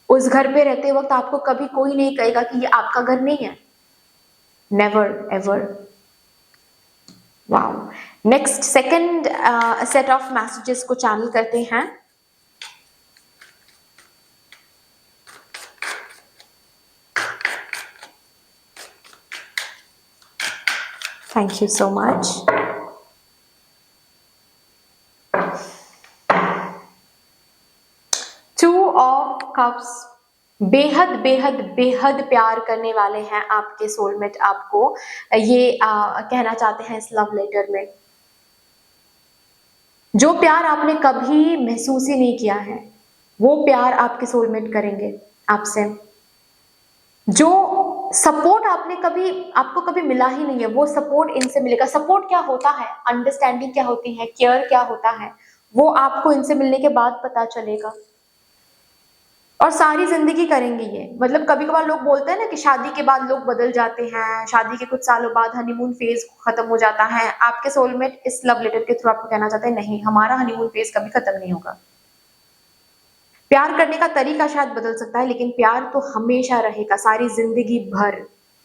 उस घर पे रहते वक्त आपको कभी कोई नहीं कहेगा कि ये आपका घर नहीं है। Never ever. Wow. Next second set of messages को चैनल करते हैं। Thank you so much. Two of cups, बेहद बेहद बेहद प्यार करने वाले हैं आपके सोलमेट आपको, ये कहना चाहते हैं इस लव लेटर में। जो प्यार आपने कभी महसूस ही नहीं किया है, वो प्यार आपके सोलमेट करेंगे आपसे। जो सपोर्ट आपको कभी मिला ही नहीं है, वो सपोर्ट इनसे मिलेगा। सपोर्ट क्या होता है, अंडरस्टैंडिंग क्या होती है, केयर क्या होता है, वो आपको इनसे मिलने के बाद पता चलेगा। और सारी जिंदगी करेंगे ये। मतलब कभी कभार लोग बोलते हैं ना कि शादी के बाद लोग बदल जाते हैं, शादी के कुछ सालों बाद हनीमून फेज खत्म हो जाता है। आपके सोलमेट इस लव लेटर के थ्रू आपको कहना चाहते हैं, नहीं, हमारा हनीमून फेज कभी खत्म नहीं होगा। प्यार करने का तरीका शायद बदल सकता है, लेकिन प्यार तो हमेशा रहेगा, सारी जिंदगी भर।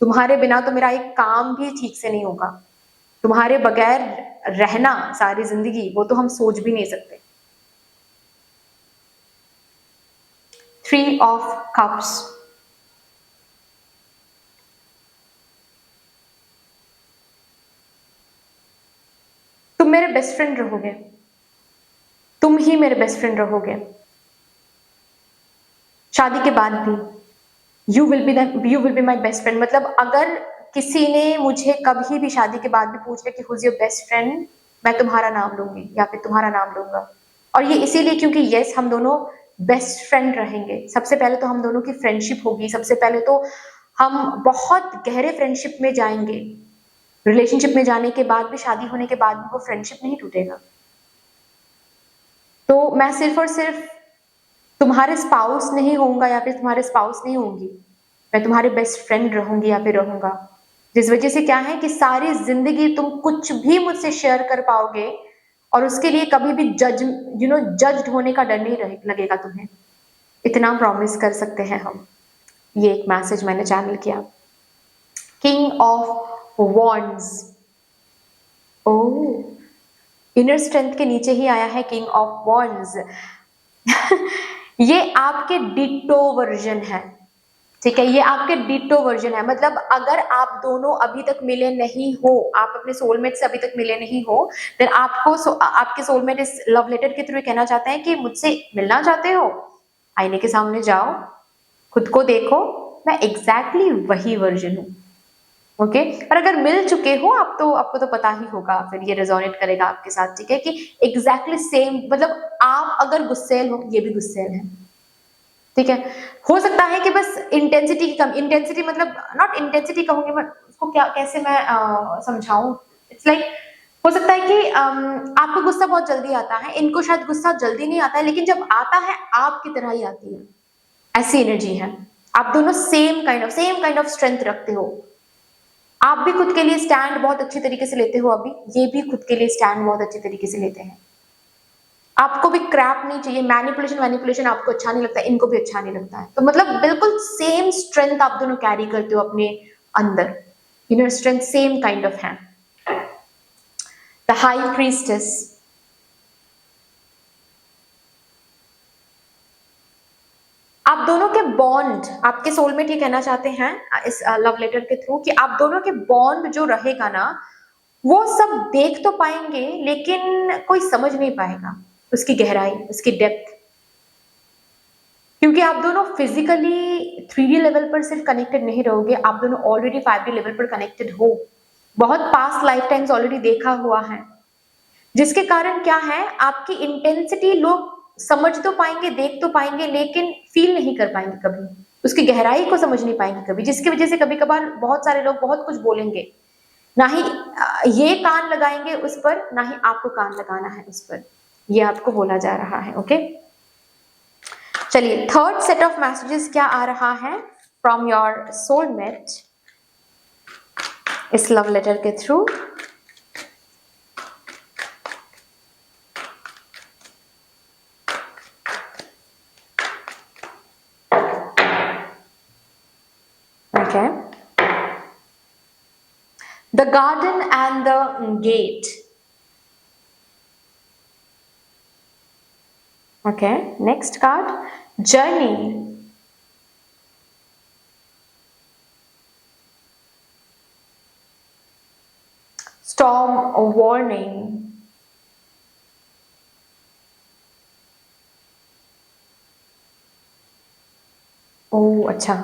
तुम्हारे बिना तो मेरा एक काम भी ठीक से नहीं होगा, तुम्हारे बगैर रहना सारी जिंदगी, वो तो हम सोच भी नहीं सकते। 3 ऑफ कप्स, तुम मेरे बेस्ट फ्रेंड रहोगे, तुम ही मेरे बेस्ट फ्रेंड रहोगे शादी के बाद भी। You will be my best friend. मतलब अगर किसी ने मुझे कभी भी शादी के बाद भी पूछ लिया कि हुज योर बेस्ट फ्रेंड, मैं तुम्हारा नाम लूंगी या फिर तुम्हारा नाम लूंगा। और ये इसीलिए क्योंकि यस, हम दोनों बेस्ट फ्रेंड रहेंगे। सबसे पहले तो हम दोनों की फ्रेंडशिप होगी, सबसे पहले तो हम बहुत गहरे फ्रेंडशिप में जाएंगे। रिलेशनशिप में जाने के बाद भी, शादी होने के बाद भी वो फ्रेंडशिप नहीं टूटेगा। तो मैं सिर्फ और सिर्फ तुम्हारे स्पाउस नहीं होऊंगा या फिर तुम्हारे स्पाउस नहीं होंगी, मैं तुम्हारे बेस्ट फ्रेंड रहूंगी या फिर रहूंगा। जिस वजह से क्या है कि सारी जिंदगी तुम कुछ भी मुझसे शेयर कर पाओगे और उसके लिए कभी भी जज्ड होने का डर नहीं लगेगा तुम्हें। इतना प्रॉमिस कर सकते हैं हम। ये एक मैसेज मैंने चैनल किया। King of wands, oh, inner strength के नीचे ही आया है किंग ऑफ वॉन्ड्स। ये आपके डिटो वर्जन है, ठीक है, ये आपके डिटो वर्जन है। मतलब अगर आप दोनों अभी तक मिले नहीं हो, आप अपने सोलमेट से अभी तक मिले नहीं हो, फिर आपके सोलमेट इस लव लेटर के थ्रू कहना चाहते हैं कि मुझसे मिलना चाहते हो, आईने के सामने जाओ, खुद को देखो, मैं एग्जैक्टली वही वर्जन हूं। ओके, और अगर मिल चुके हो आप तो आपको तो पता ही होगा, फिर ये रेजोनेट करेगा आपके साथ, ठीक है, कि एग्जैक्टली सेम। मतलब आप अगर गुस्सेल हो, ये भी गुस्सेल है, ठीक है। हो सकता है कि बस इंटेंसिटी की कम, इंटेंसिटी मतलब नॉट इंटेंसिटी कहूंगी मैं उसको, क्या कैसे मैं समझाऊं, इट्स लाइक हो सकता है कि आपको गुस्सा बहुत जल्दी आता है, इनको शायद गुस्सा जल्दी नहीं आता है, लेकिन जब आता है आपकी तरह ही आती है, ऐसी एनर्जी है। आप दोनों सेम काइंड ऑफ स्ट्रेंथ रखते हो। आप भी खुद के लिए स्टैंड बहुत अच्छी तरीके से लेते हो, अभी ये भी खुद के लिए स्टैंड बहुत अच्छी तरीके से लेते हैं। आपको भी क्रैप नहीं चाहिए, मैनिपुलेशन आपको अच्छा नहीं लगता, इनको भी अच्छा नहीं लगता है। तो मतलब बिल्कुल सेम स्ट्रेंथ आप दोनों कैरी करते हो अपने अंदर, inner strength same kind of है। द हाई प्रीस्टेस, आप दोनों के बॉन्ड, आपके सोलमेट ये कहना चाहते हैं इस लव लेटर के थ्रू कि आप दोनों के बॉन्ड जो रहेगा ना, वो सब देख तो पाएंगे लेकिन कोई समझ नहीं पाएगा उसकी गहराई, उसकी डेप्थ। क्योंकि आप दोनों फिजिकली 3D लेवल पर सिर्फ कनेक्टेड नहीं रहोगे, आप दोनों ऑलरेडी 5D लेवल पर कनेक्टेड हो, बहुत पास्ट लाइफ टाइम्स ऑलरेडी देखा हुआ है, जिसके कारण क्या है, आपकी इंटेंसिटी लोग समझ तो पाएंगे, देख तो पाएंगे, लेकिन फील नहीं कर पाएंगे कभी, उसकी गहराई को समझ नहीं पाएंगे कभी, जिसकी वजह से कभी कभार बहुत सारे लोग बहुत कुछ बोलेंगे, ना ही ये कान लगाएंगे उस पर, ना ही आपको कान लगाना है उस पर, ये आपको बोला जा रहा है। ओके, चलिए थर्ड सेट ऑफ मैसेजेस क्या आ रहा है फ्रॉम योर सोलमेट इस लव लेटर के through. Okay, the garden and the gate. Okay, next card, journey, storm warning, oh अच्छा।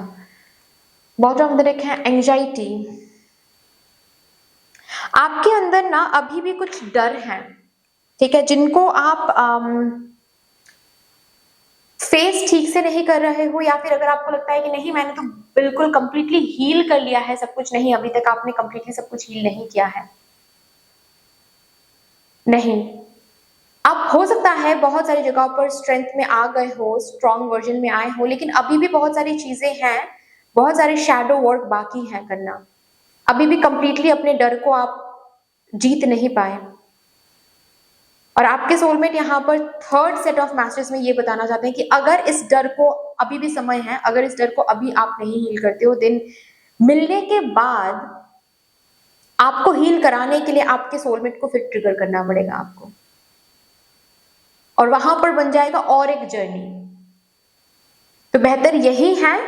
बॉटम ऑफ द डेक है एंजाइटी। आपके अंदर ना अभी भी कुछ डर है, ठीक है, जिनको आप फेस ठीक से नहीं कर रहे हो, या फिर अगर आपको लगता है कि नहीं मैंने तो बिल्कुल कंप्लीटली हील कर लिया है सब कुछ, नहीं अभी तक आपने कंप्लीटली सब कुछ हील नहीं किया है। नहीं, आप हो सकता है बहुत सारी जगहों पर स्ट्रेंथ में आ गए हो, स्ट्रॉन्ग वर्जन में आए हो, लेकिन अभी भी बहुत सारी चीजें हैं, बहुत सारे शैडो वर्क बाकी है करना। अभी भी कंप्लीटली अपने डर को आप जीत नहीं पाए। और आपके सोलमेट यहाँ पर थर्ड सेट ऑफ मैसेजेस में ये बताना चाहते हैं कि अगर इस डर को, अभी भी समय है, अगर इस डर को अभी आप नहीं हील करते हो, देन मिलने के बाद आपको हील कराने के लिए आपके सोलमेट को फिर ट्रिगर करना पड़ेगा आपको, और वहां पर बन जाएगा और एक जर्नी। तो बेहतर यही है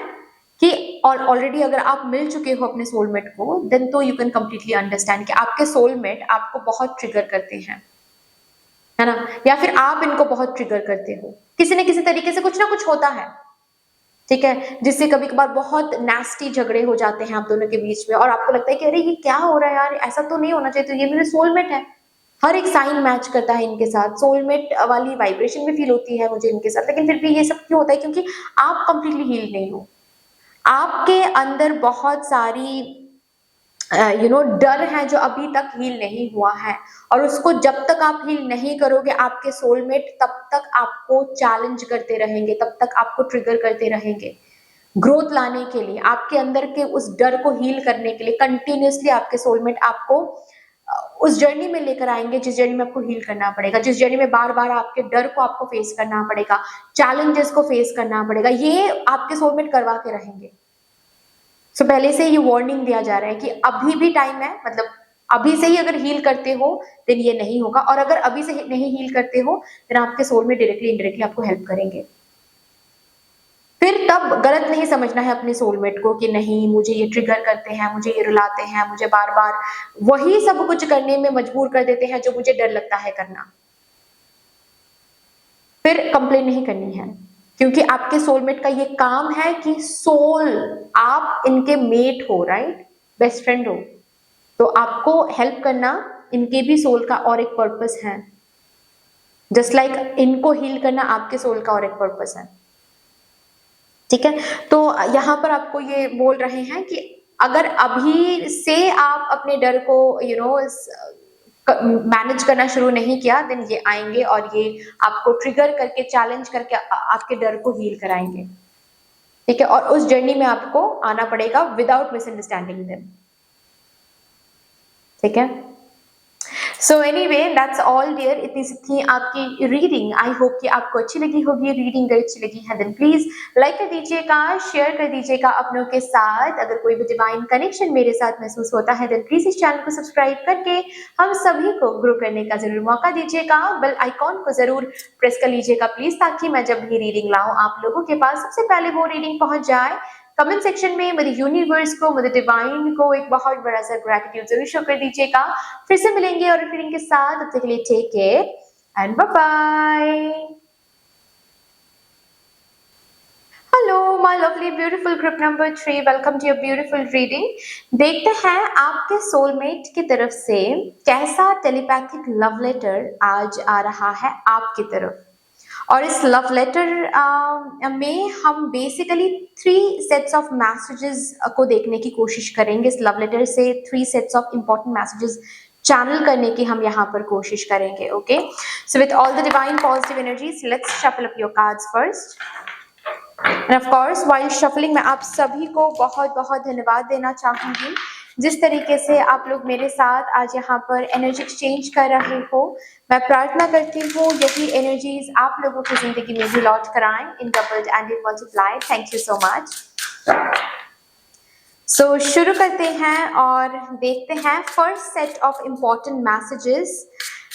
कि, और ऑलरेडी अगर आप मिल चुके हो अपने सोलमेट को, देन तो यू कैन कंप्लीटली अंडरस्टैंड कि आपके सोलमेट आपको बहुत ट्रिगर करते हैं, है ना, या फिर आप इनको बहुत ट्रिगर करते हो, किसी न किसी तरीके से कुछ ना कुछ होता है, ठीक है, जिससे कभी कभार बहुत नेस्टी झगड़े हो जाते हैं आप दोनों के बीच में, और आपको लगता है कि अरे ये क्या हो रहा है यार, ऐसा तो नहीं होना चाहिए, तो ये मेरे सोलमेट है। हर एक साइन मैच करता है इनके साथ, सोलमेट वाली वाइब्रेशन भी फील होती है मुझे इनके साथ, लेकिन फिर भी ये सब क्यों होता है, क्योंकि आप कंप्लीटली हील नहीं हो। आपके अंदर बहुत सारी डर है जो अभी तक हील नहीं हुआ है, और उसको जब तक आप हील नहीं करोगे, आपके सोलमेट तब तक आपको चैलेंज करते रहेंगे, तब तक आपको ट्रिगर करते रहेंगे ग्रोथ लाने के लिए, आपके अंदर के उस डर को हील करने के लिए कंटिन्यूसली आपके सोलमेट आपको उस जर्नी में लेकर आएंगे, जिस जर्नी में आपको हील करना पड़ेगा, जिस जर्नी में बार बार आपके डर को आपको फेस करना पड़ेगा, चैलेंजेस को फेस करना पड़ेगा, ये आपके सोलमेट करवा के रहेंगे। सो पहले से ये वार्निंग दिया जा रहा है कि अभी भी टाइम है, मतलब अभी से ही अगर हील करते हो देन ये नहीं होगा, और अगर अभी से नहीं हील करते हो देन आपके सोल में डायरेक्टली इनडायरेक्टली आपको हेल्प करेंगे। फिर तब गलत नहीं समझना है अपने सोलमेट को कि नहीं मुझे ये ट्रिगर करते हैं, मुझे ये रुलाते हैं, मुझे बार बार वही सब कुछ करने में मजबूर कर देते हैं जो मुझे डर लगता है करना। फिर कंप्लेन नहीं करनी है, क्योंकि आपके सोलमेट का ये काम है कि सोल, आप इनके मेट हो, राइट, बेस्ट फ्रेंड हो, तो आपको हेल्प करना इनके भी सोल का और एक पर्पस है, जस्ट लाइक इनको हील करना आपके सोल का और एक पर्पस है, ठीक है। तो यहाँ पर आपको ये बोल रहे हैं कि अगर अभी से आप अपने डर को मैनेज करना शुरू नहीं किया, देन ये आएंगे और ये आपको ट्रिगर करके, चैलेंज करके आपके डर को हील कराएंगे, ठीक है, और उस जर्नी में आपको आना पड़ेगा विदाउट मिसअंडरस्टैंडिंग देम, ठीक है। So anyway that's all dear, इतनी सी थी आपकी रीडिंग। आई होप कि आपको अच्छी लगी होगी रीडिंग। अगर अच्छी लगी है देन प्लीज लाइक कर दीजिएगा, शेयर कर दीजिएगा अपनों के साथ। अगर कोई भी डिवाइन कनेक्शन मेरे साथ महसूस होता है देन प्लीज इस चैनल को सब्सक्राइब करके हम सभी को ग्रो करने का जरूर मौका दीजिएगा। बेल आइकॉन को जरूर प्रेस कर लीजिएगा प्लीज, ताकि मैं जब भी रीडिंग लाऊं आप लोगों के पास सबसे पहले वो रीडिंग पहुंच जाए। कमेंट सेक्शन में मेरे यूनिवर्स को, मेरे डिवाइन को एक बहुत बड़ा सा ग्रैटिट्यूड जरूर शो कर दीजिएगा। फिर से मिलेंगे और फीलिंग के साथ, तब तक के लिए take care and bye bye. Hello my lovely beautiful group number 3, welcome to your beautiful reading. देखते हैं आपके सोलमेट की तरफ से कैसा टेलीपैथिक लव लेटर आज आ रहा है आपकी तरफ। और इस लव लेटर में हम बेसिकली 3 सेट्स ऑफ मैसेजेस को देखने की कोशिश करेंगे। इस लव लेटर से 3 sets of important messages channel करने की हम यहाँ पर कोशिश करेंगे। Okay, so with all the divine positive energies let's shuffle up your cards first. And of course while shuffling मैं आप सभी को बहुत बहुत धन्यवाद देना चाहूंगी, जिस तरीके से आप लोग मेरे साथ आज यहाँ पर एनर्जी एक्सचेंज कर रहे हो। मैं प्रार्थना करती हूँ यही एनर्जीज आप लोगों की जिंदगी में भी लौट कर आए in doubled and in multiplied. Thank you so much. So शुरू करते हैं और देखते हैं first set of important messages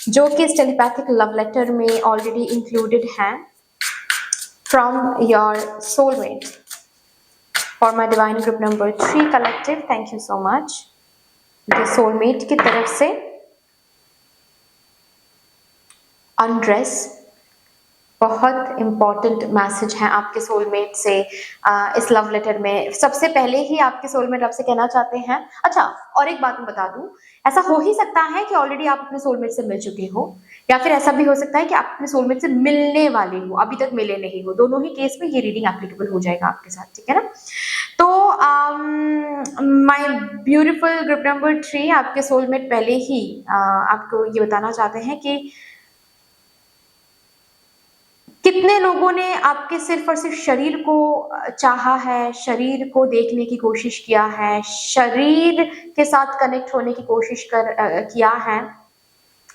जो कि इस टेलीपैथिक लव लेटर में ऑलरेडी इंक्लूडेड हैं from your soulmate. For my divine group number 3 collective, thank you so much. The soulmate की तरफ से undress, बहुत इम्पोर्टेंट मैसेज है आपके सोलमेट से इस लव लेटर में। सबसे पहले ही आपके सोलमेट आपसे कहना चाहते हैं। अच्छा, और एक बात मैं बता दूं, ऐसा हो ही सकता है कि ऑलरेडी आप अपने सोलमेट से मिल चुके हो, या फिर ऐसा भी हो सकता है कि आप अपने सोलमेट से मिलने वाले हो, अभी तक मिले नहीं हो। दोनों ही केस में ये रीडिंग एप्लीकेबल हो जाएगा आपके साथ, ठीक है ना। तो माय ब्यूटीफुल ग्रुप नंबर 3, आपके सोलमेट पहले ही आपको ये बताना चाहते हैं कि कितने लोगों ने आपके सिर्फ और सिर्फ शरीर को चाहा है, शरीर को देखने की कोशिश किया है, शरीर के साथ कनेक्ट होने की कोशिश किया है।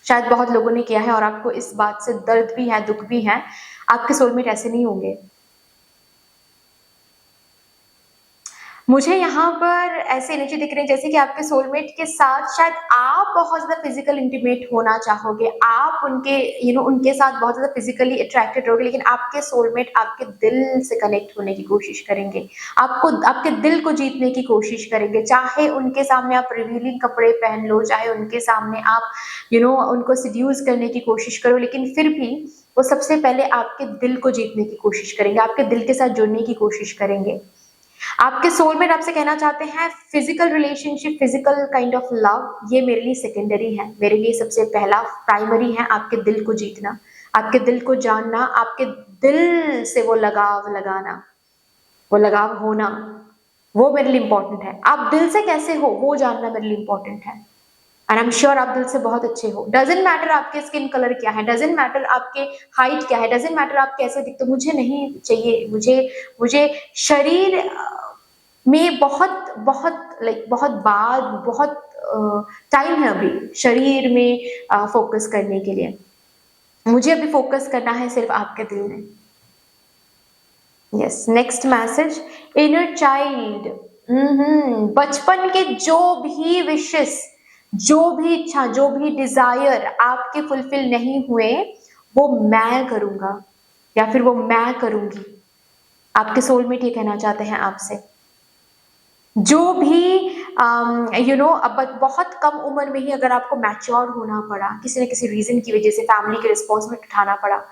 शायद बहुत लोगों ने किया है और आपको इस बात से दर्द भी है, दुख भी है। आपके सोलमेट ऐसे नहीं होंगे। मुझे यहाँ पर ऐसे एनर्जी दिख रही है जैसे कि आपके सोलमेट के साथ शायद आप बहुत ज्यादा फिजिकल इंटीमेट होना चाहोगे, आप उनके उनके साथ बहुत ज्यादा फिजिकली अट्रैक्टेड रहोगे, लेकिन आपके सोलमेट आपके दिल से कनेक्ट होने की कोशिश करेंगे, आपको आपके दिल को जीतने की कोशिश करेंगे। चाहे उनके सामने आप रिवीलिंग कपड़े पहन लो, चाहे उनके सामने आप उनको सिड्यूस करने की कोशिश करो, लेकिन फिर भी वो सबसे पहले आपके दिल को जीतने की कोशिश करेंगे, आपके दिल के साथ जुड़ने की कोशिश करेंगे। आपके सोलमेट आपसे कहना चाहते हैं physical relationship, physical kind of love ये मेरे लिए सेकेंडरी है, मेरे लिए सबसे पहला प्राइमरी है आपके दिल को जीतना, आपके दिल को जानना, आपके दिल से वो लगाव लगाना, वो लगाव होना, वो मेरे लिए इंपॉर्टेंट है। आप दिल से कैसे हो वो जानना मेरे लिए इंपॉर्टेंट है। एंड आई एम श्योर आप दिल से बहुत अच्छे हो। डजेंट मैटर आपके स्किन कलर क्या है, डजेंट मैटर आपके हाइट क्या है, डजेंट मैटर आप कैसे दिखते हो, मुझे नहीं चाहिए। मुझे शरीर में बहुत बहुत बहुत बाद, बहुत टाइम है अभी शरीर में फोकस करने के लिए। मुझे अभी फोकस करना है सिर्फ आपके दिल में। Yes, next message, inner child. बचपन के जो भी विशेस, जो भी इच्छा, जो भी डिजायर आपके फुलफिल नहीं हुए, वो मैं करूंगा या फिर वो मैं करूंगी। आपके सोलमेट ये कहना चाहते हैं आपसे। जो भी अब बहुत कम उम्र में ही अगर आपको मैच्योर होना पड़ा, किसी न किसी रीजन की वजह से, फैमिली के रिस्पॉन्सिबिलिटी उठाना पड़ा,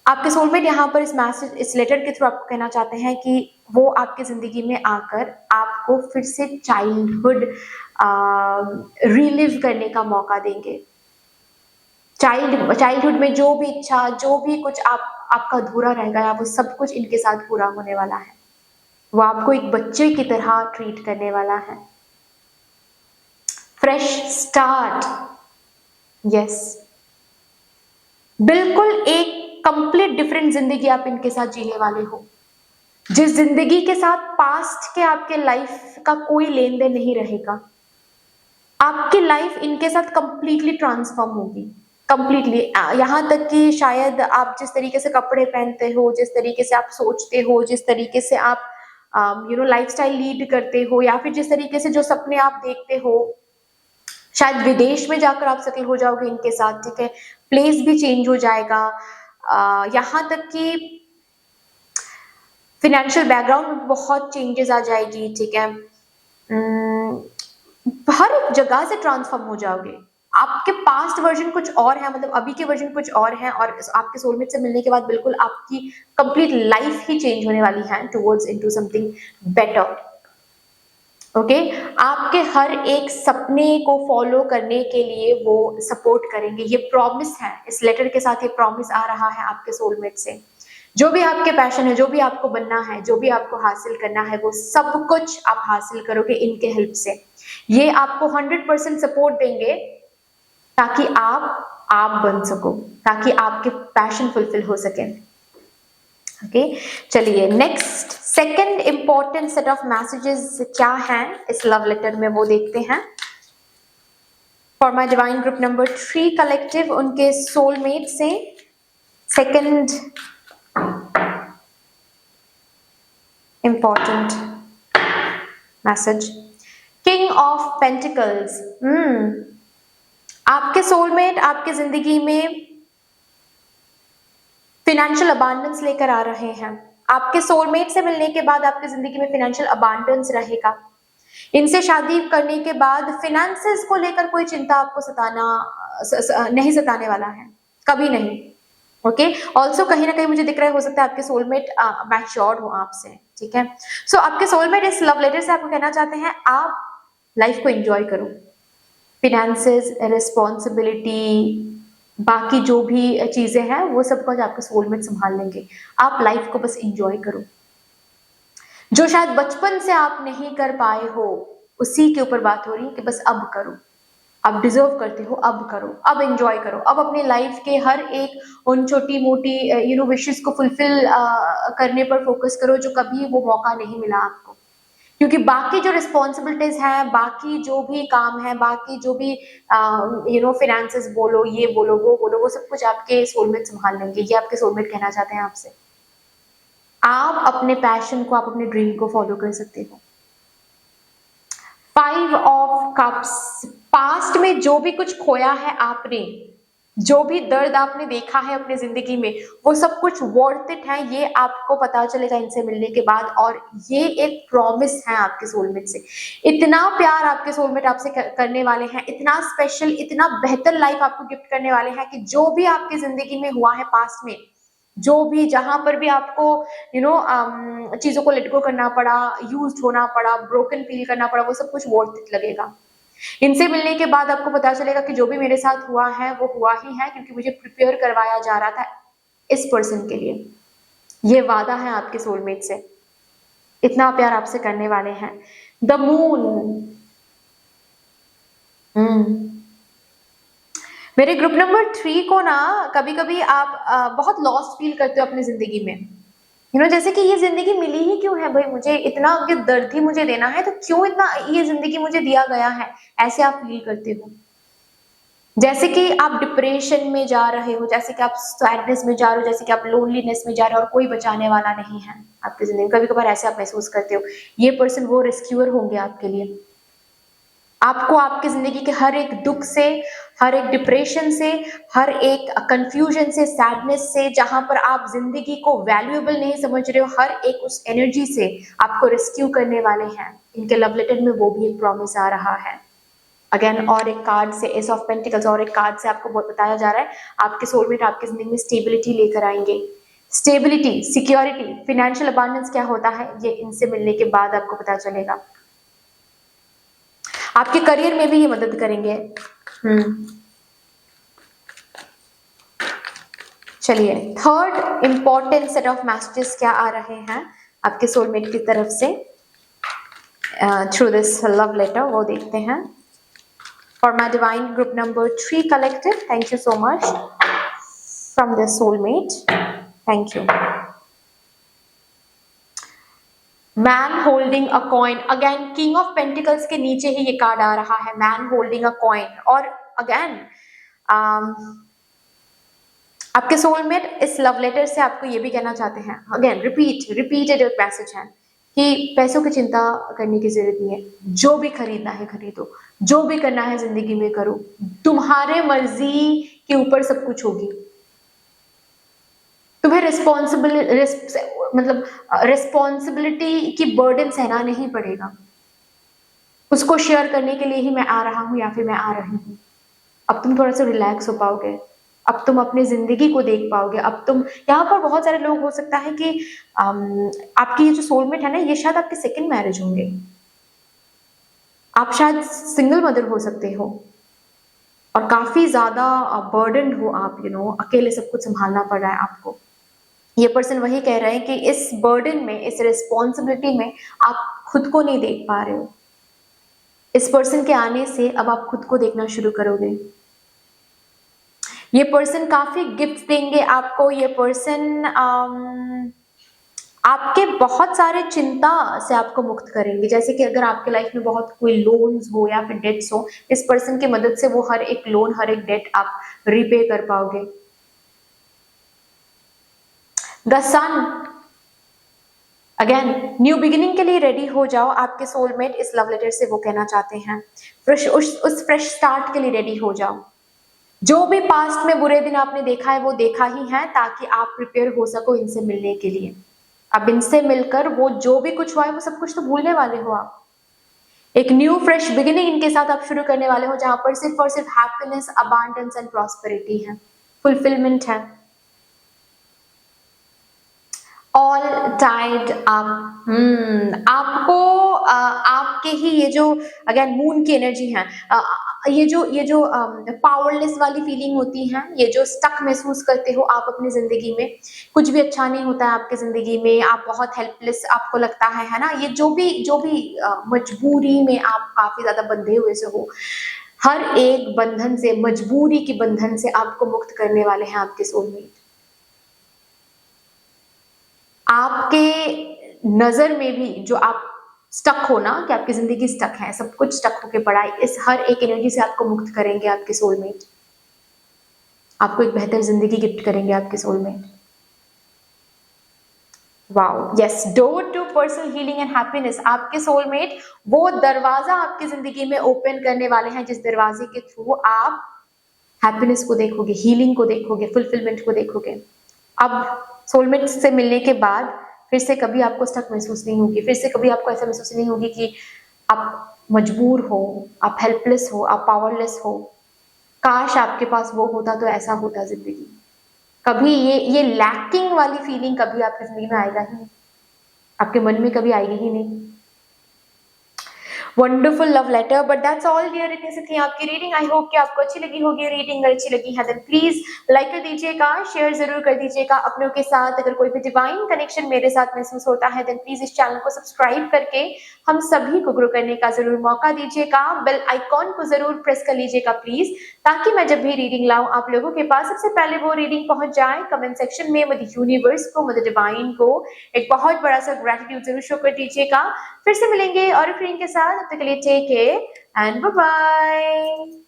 आपके सोलमेट यहाँ पर इस मैसेज, इस लेटर के थ्रू आपको कहना चाहते हैं कि वो आपकी जिंदगी में आकर आपको फिर से चाइल्डहुड रिलिव करने का मौका देंगे। चाइल्डहुड में जो भी इच्छा, जो भी कुछ आपका अधूरा रह गया, वो सब कुछ इनके साथ पूरा होने वाला है। वो आपको एक बच्चे की तरह ट्रीट करने वाला है। फ्रेश स्टार्ट, यस, बिल्कुल एक कंप्लीट डिफरेंट जिंदगी आप इनके साथ जीने वाले हो। जिस जिंदगी के साथ पास्ट के आपके लाइफ का कोई लेन देन नहीं रहेगा, आपकी लाइफ इनके साथ कंप्लीटली ट्रांसफॉर्म होगी, कंप्लीटली। यहाँ तक कि शायद आप जिस तरीके से कपड़े पहनते हो, जिस तरीके से आप सोचते हो, जिस तरीके से आप लाइफस्टाइल लीड करते हो, या फिर जिस तरीके से जो सपने आप देखते हो, शायद विदेश में जाकर आप सेटल हो जाओगे इनके साथ, ठीक है। प्लेस भी चेंज हो जाएगा, यहाँ तक कि फिनेंशियल बैकग्राउंड में बहुत चेंजेस आ जाएगी, ठीक है। हर जगह से ट्रांसफॉर्म हो जाओगे। आपके पास्ट वर्जन कुछ और है, मतलब अभी के वर्जन कुछ और है, और आपके सोलमेट से मिलने के बाद बिल्कुल आपकी कंप्लीट लाइफ ही चेंज होने वाली है towards into something better. Okay, आपके हर एक सपने को फॉलो करने के लिए वो सपोर्ट करेंगे, ये प्रॉमिस है। इस लेटर के साथ ये प्रॉमिस आ रहा है आपके सोलमेट से। जो भी आपके पैशन है, जो भी आपको बनना है, जो भी आपको हासिल करना है, वो सब कुछ आप हासिल करोगे इनके हेल्प से। ये आपको 100% सपोर्ट देंगे ताकि आप बन सको, ताकि आपके पैशन फुलफिल हो सके। ओके, चलिए next second important set of messages क्या है इस लव लेटर में, वो देखते हैं। For my divine group number 3 collective, उनके सोलमेट से second important message, king of pentacles. आपके सोलमेट आपके जिंदगी में फिनेंशियल अबांडेंस लेकर आ रहे हैं। आपके सोलमेट से मिलने के बाद आपकी जिंदगी में फिनेंशियल अबांडेंस रहेगा। इनसे शादी करने के बाद फिनेंसेस को लेकर कोई चिंता आपको नहीं सताने वाला है, कभी नहीं। ओके। ऑल्सो कहीं ना कहीं मुझे दिख रहा है, हो सकता है आपके सोलमेट मैच्योर्ड हो आपसे, ठीक है। सो आपके सोलमेट इस लव लेटर से आपको कहना चाहते हैं आप लाइफ को एंजॉय करो, फिनेंसेस, रिस्पॉन्सिबिलिटी, बाकी जो भी चीजें हैं वो सब कुछ आपके सोलमेट संभाल लेंगे। आप लाइफ को बस एंजॉय करो, जो शायद बचपन से आप नहीं कर पाए हो उसी के ऊपर बात हो रही है कि बस अब करो, आप डिजर्व करते हो, अब करो, अब एंजॉय करो, अब अपनी लाइफ के हर एक उन छोटी मोटी विशेस को फुलफिल करने पर फोकस करो जो कभी वो मौका नहीं मिला आपको। क्योंकि बाकी जो रिस्पॉन्सिबिलिटीज हैं, बाकी जो भी काम है, बाकी जो भी फिनेंसेस बोलो, ये बोलो, वो सब कुछ आपके सोलमेट संभाल लेंगे। ये आपके सोलमेट कहना चाहते हैं आपसे। आप अपने पैशन को, आप अपने ड्रीम को फॉलो कर सकते हो। 5 ऑफ कप्स, पास्ट में जो भी कुछ खोया है आपने, जो भी दर्द आपने देखा है अपनी जिंदगी में, वो सब कुछ वर्थ इट है, ये आपको पता चलेगा इनसे मिलने के बाद। और ये एक प्रॉमिस है आपके सोलमेट से। इतना प्यार आपके सोलमेट आपसे करने वाले हैं, इतना स्पेशल, इतना बेहतर लाइफ आपको गिफ्ट करने वाले हैं कि जो भी आपकी जिंदगी में हुआ है पास्ट में, जो भी जहां पर भी आपको चीजों को लेट गो करना पड़ा, यूज्ड होना पड़ा, ब्रोकन फील करना पड़ा, वो सब कुछ वर्थ इट लगेगा। इनसे मिलने के बाद आपको पता चलेगा कि जो भी मेरे साथ हुआ है वो हुआ ही है, क्योंकि मुझे प्रिपेयर करवाया जा रहा था इस पर्सन के लिए। ये वादा है आपके सोलमेट से, इतना प्यार आपसे करने वाले हैं। द मून, मेरे ग्रुप नंबर 3 को ना कभी कभी आप बहुत लॉस्ट फील करते हो अपनी जिंदगी में। जैसे कि ये जिंदगी मिली ही क्यों है भाई, मुझे इतना ये दर्द ही मुझे देना है तो क्यों इतना ये जिंदगी मुझे दिया गया है, ऐसे आप फील करते हो। जैसे कि आप डिप्रेशन में जा रहे हो, जैसे कि आप सैडनेस में जा रहे हो, जैसे कि आप लोनलीनेस में जा रहे हो और कोई बचाने वाला नहीं है आपकी जिंदगी में। कभी कभार ऐसे आप महसूस करते हो। ये पर्सन वो रेस्क्यूअर होंगे आपके लिए। आपको आपकी जिंदगी के हर एक दुख से, हर एक डिप्रेशन से, हर एक कंफ्यूजन से, सैडनेस से, जहां पर आप जिंदगी को वैल्यूएबल नहीं समझ रहे हो, हर एक उस एनर्जी से आपको रेस्क्यू करने वाले हैं। इनके लव लेटर में वो भी एक प्रॉमिस आ रहा है। अगेन और एक कार्ड से, एस ऑफ पेंटिकल्स, और एक कार्ड से आपको बहुत बताया जा रहा है आपके सोलमेट आपकी जिंदगी में स्टेबिलिटी लेकर आएंगे। स्टेबिलिटी, सिक्योरिटी, फिनेंशियल अबांडेंस क्या होता है ये इनसे मिलने के बाद आपको पता चलेगा। आपके करियर में भी ये मदद करेंगे। चलिए, third important set of messages क्या आ रहे हैं आपके सोलमेट की तरफ से थ्रू दिस लव लेटर, वो देखते हैं। For my divine group number 3 collective, thank you so much from this soulmate, thank you. Man holding a coin, again king of pentacles के नीचे ही ये कार्ड आ रहा है, मैन होल्डिंग अ कॉइन। और अगेन आपके सोलमेट इस लव लेटर से आपको ये भी कहना चाहते हैं, अगेन रिपीटेड एक मैसेज है कि पैसों की चिंता करने की जरूरत नहीं है, जो भी खरीदना है खरीदो, जो भी करना है जिंदगी में करो, तुम्हारे मर्जी के ऊपर सब कुछ होगी। तुम्हें रिस्पॉन्सिबिलिटी की बर्डन सहना नहीं पड़ेगा। उसको शेयर करने के लिए ही मैं आ रहा हूं या फिर मैं आ रही हूं। अब तुम थोड़ा सा रिलैक्स हो पाओगे, अब तुम अपनी जिंदगी को देख पाओगे। अब तुम, यहाँ पर बहुत सारे लोग हो सकता है कि आपकी ये जो सोलमेट है ना, ये शायद आपके सेकंड मैरिज होंगे। आप शायद सिंगल मदर हो सकते हो और काफी ज्यादा बर्डन हो आप, अकेले सब कुछ संभालना पड़ रहा है आपको। ये पर्सन वही कह रहे हैं कि इस बर्डन में, इस रिस्पॉन्सिबिलिटी में आप खुद को नहीं देख पा रहे हो। इस पर्सन के आने से अब आप खुद को देखना शुरू करोगे। ये पर्सन काफी गिफ्ट देंगे आपको। ये पर्सन आपके बहुत सारे चिंता से आपको मुक्त करेंगे। जैसे कि अगर आपके लाइफ में बहुत कोई लोन्स हो या फिर डेट्स हो, इस पर्सन की मदद से वो हर एक लोन, हर एक डेट आप रीपे कर पाओगे। The sun, again new beginning के लिए रेडी हो जाओ। आपके सोलमेट इस लव लेटर से वो कहना चाहते हैं उस फ्रेश स्टार्ट के लिए रेडी हो जाओ। जो भी पास्ट में बुरे दिन आपने देखा है वो देखा ही है, ताकि आप प्रिपेयर हो सको इनसे मिलने के लिए। अब इनसे मिलकर वो जो भी कुछ हुआ है वो सब कुछ तो भूलने वाले हो आप। एक न्यू फ्रेश बिगिनिंग इनके साथ आप शुरू करने वाले हो, जहां पर सिर्फ और सिर्फ हैप्पीनेस, अबांडेंस एंड प्रॉस्पेरिटी है, फुलफिलमेंट है। All tied up. आपको आपके ही ये जो अगेन मून की एनर्जी है, ये जो पावरलेस वाली फीलिंग होती है, ये जो स्टक महसूस करते हो आप अपनी जिंदगी में, कुछ भी अच्छा नहीं होता है आपकी जिंदगी में, आप बहुत हेल्पलेस आपको लगता है ना, ये जो भी मजबूरी में आप काफी ज्यादा बंधे हुए से हो, हर एक बंधन से, मजबूरी के बंधन से आपको मुक्त करने वाले हैं आपके सोलमेट। आपके नजर में भी जो आप स्टक हो ना, कि आपकी जिंदगी स्टक है, सब कुछ स्टक होके पड़ा है, इस हर एक एनर्जी से आपको मुक्त करेंगे आपके सोलमेट। आपको एक बेहतर जिंदगी गिफ्ट करेंगे आपके soulmate. Wow, yes, door to personal healing and happiness. आपके सोलमेट वो दरवाजा आपकी जिंदगी में ओपन करने वाले हैं जिस दरवाजे के थ्रू आप हैप्पीनेस को देखोगे, हीलिंग को देखोगे, फुलफिलमेंट को देखोगे। अब सोलमेट से मिलने के बाद फिर से कभी आपको स्टक महसूस नहीं होगी, फिर से कभी आपको ऐसा महसूस नहीं होगी कि आप मजबूर हो, आप हेल्पलेस हो, आप पावरलेस हो। काश आपके पास वो होता तो ऐसा होता जिंदगी। कभी ये लैकिंग वाली फीलिंग कभी आपकी जिंदगी में आएगा ही नहीं, आपके मन में कभी आएगी ही नहीं। Wonderful love letter, but that's all dear. इतनी सी थी आपकी रीडिंग। आई होप कि आपको अच्छी लगी होगी रीडिंग। अगर अच्छी लगी है देन प्लीज लाइक कर दीजिएगा, शेयर जरूर कर दीजिएगा अपनों के साथ। अगर कोई भी डिवाइन कनेक्शन मेरे साथ महसूस होता है देन प्लीज इस चैनल को सब्सक्राइब करके हम सभी को ग्रो करने का जरूर मौका दीजिएगा। बेल आइकॉन को जरूर प्रेस कर लीजिएगा प्लीज, ताकि मैं जब भी रीडिंग लाऊं आप लोगों के पास सबसे पहले वो रीडिंग पहुंच जाए। कमेंट सेक्शन में मदर यूनिवर्स को, मदर डिवाइन को एक बहुत बड़ा सा ग्रेटिट्यूड जरूर शो कर दीजिएगा। फिर से मिलेंगे और फ्रेंड के साथ, तब तक के लिए take care and bye bye.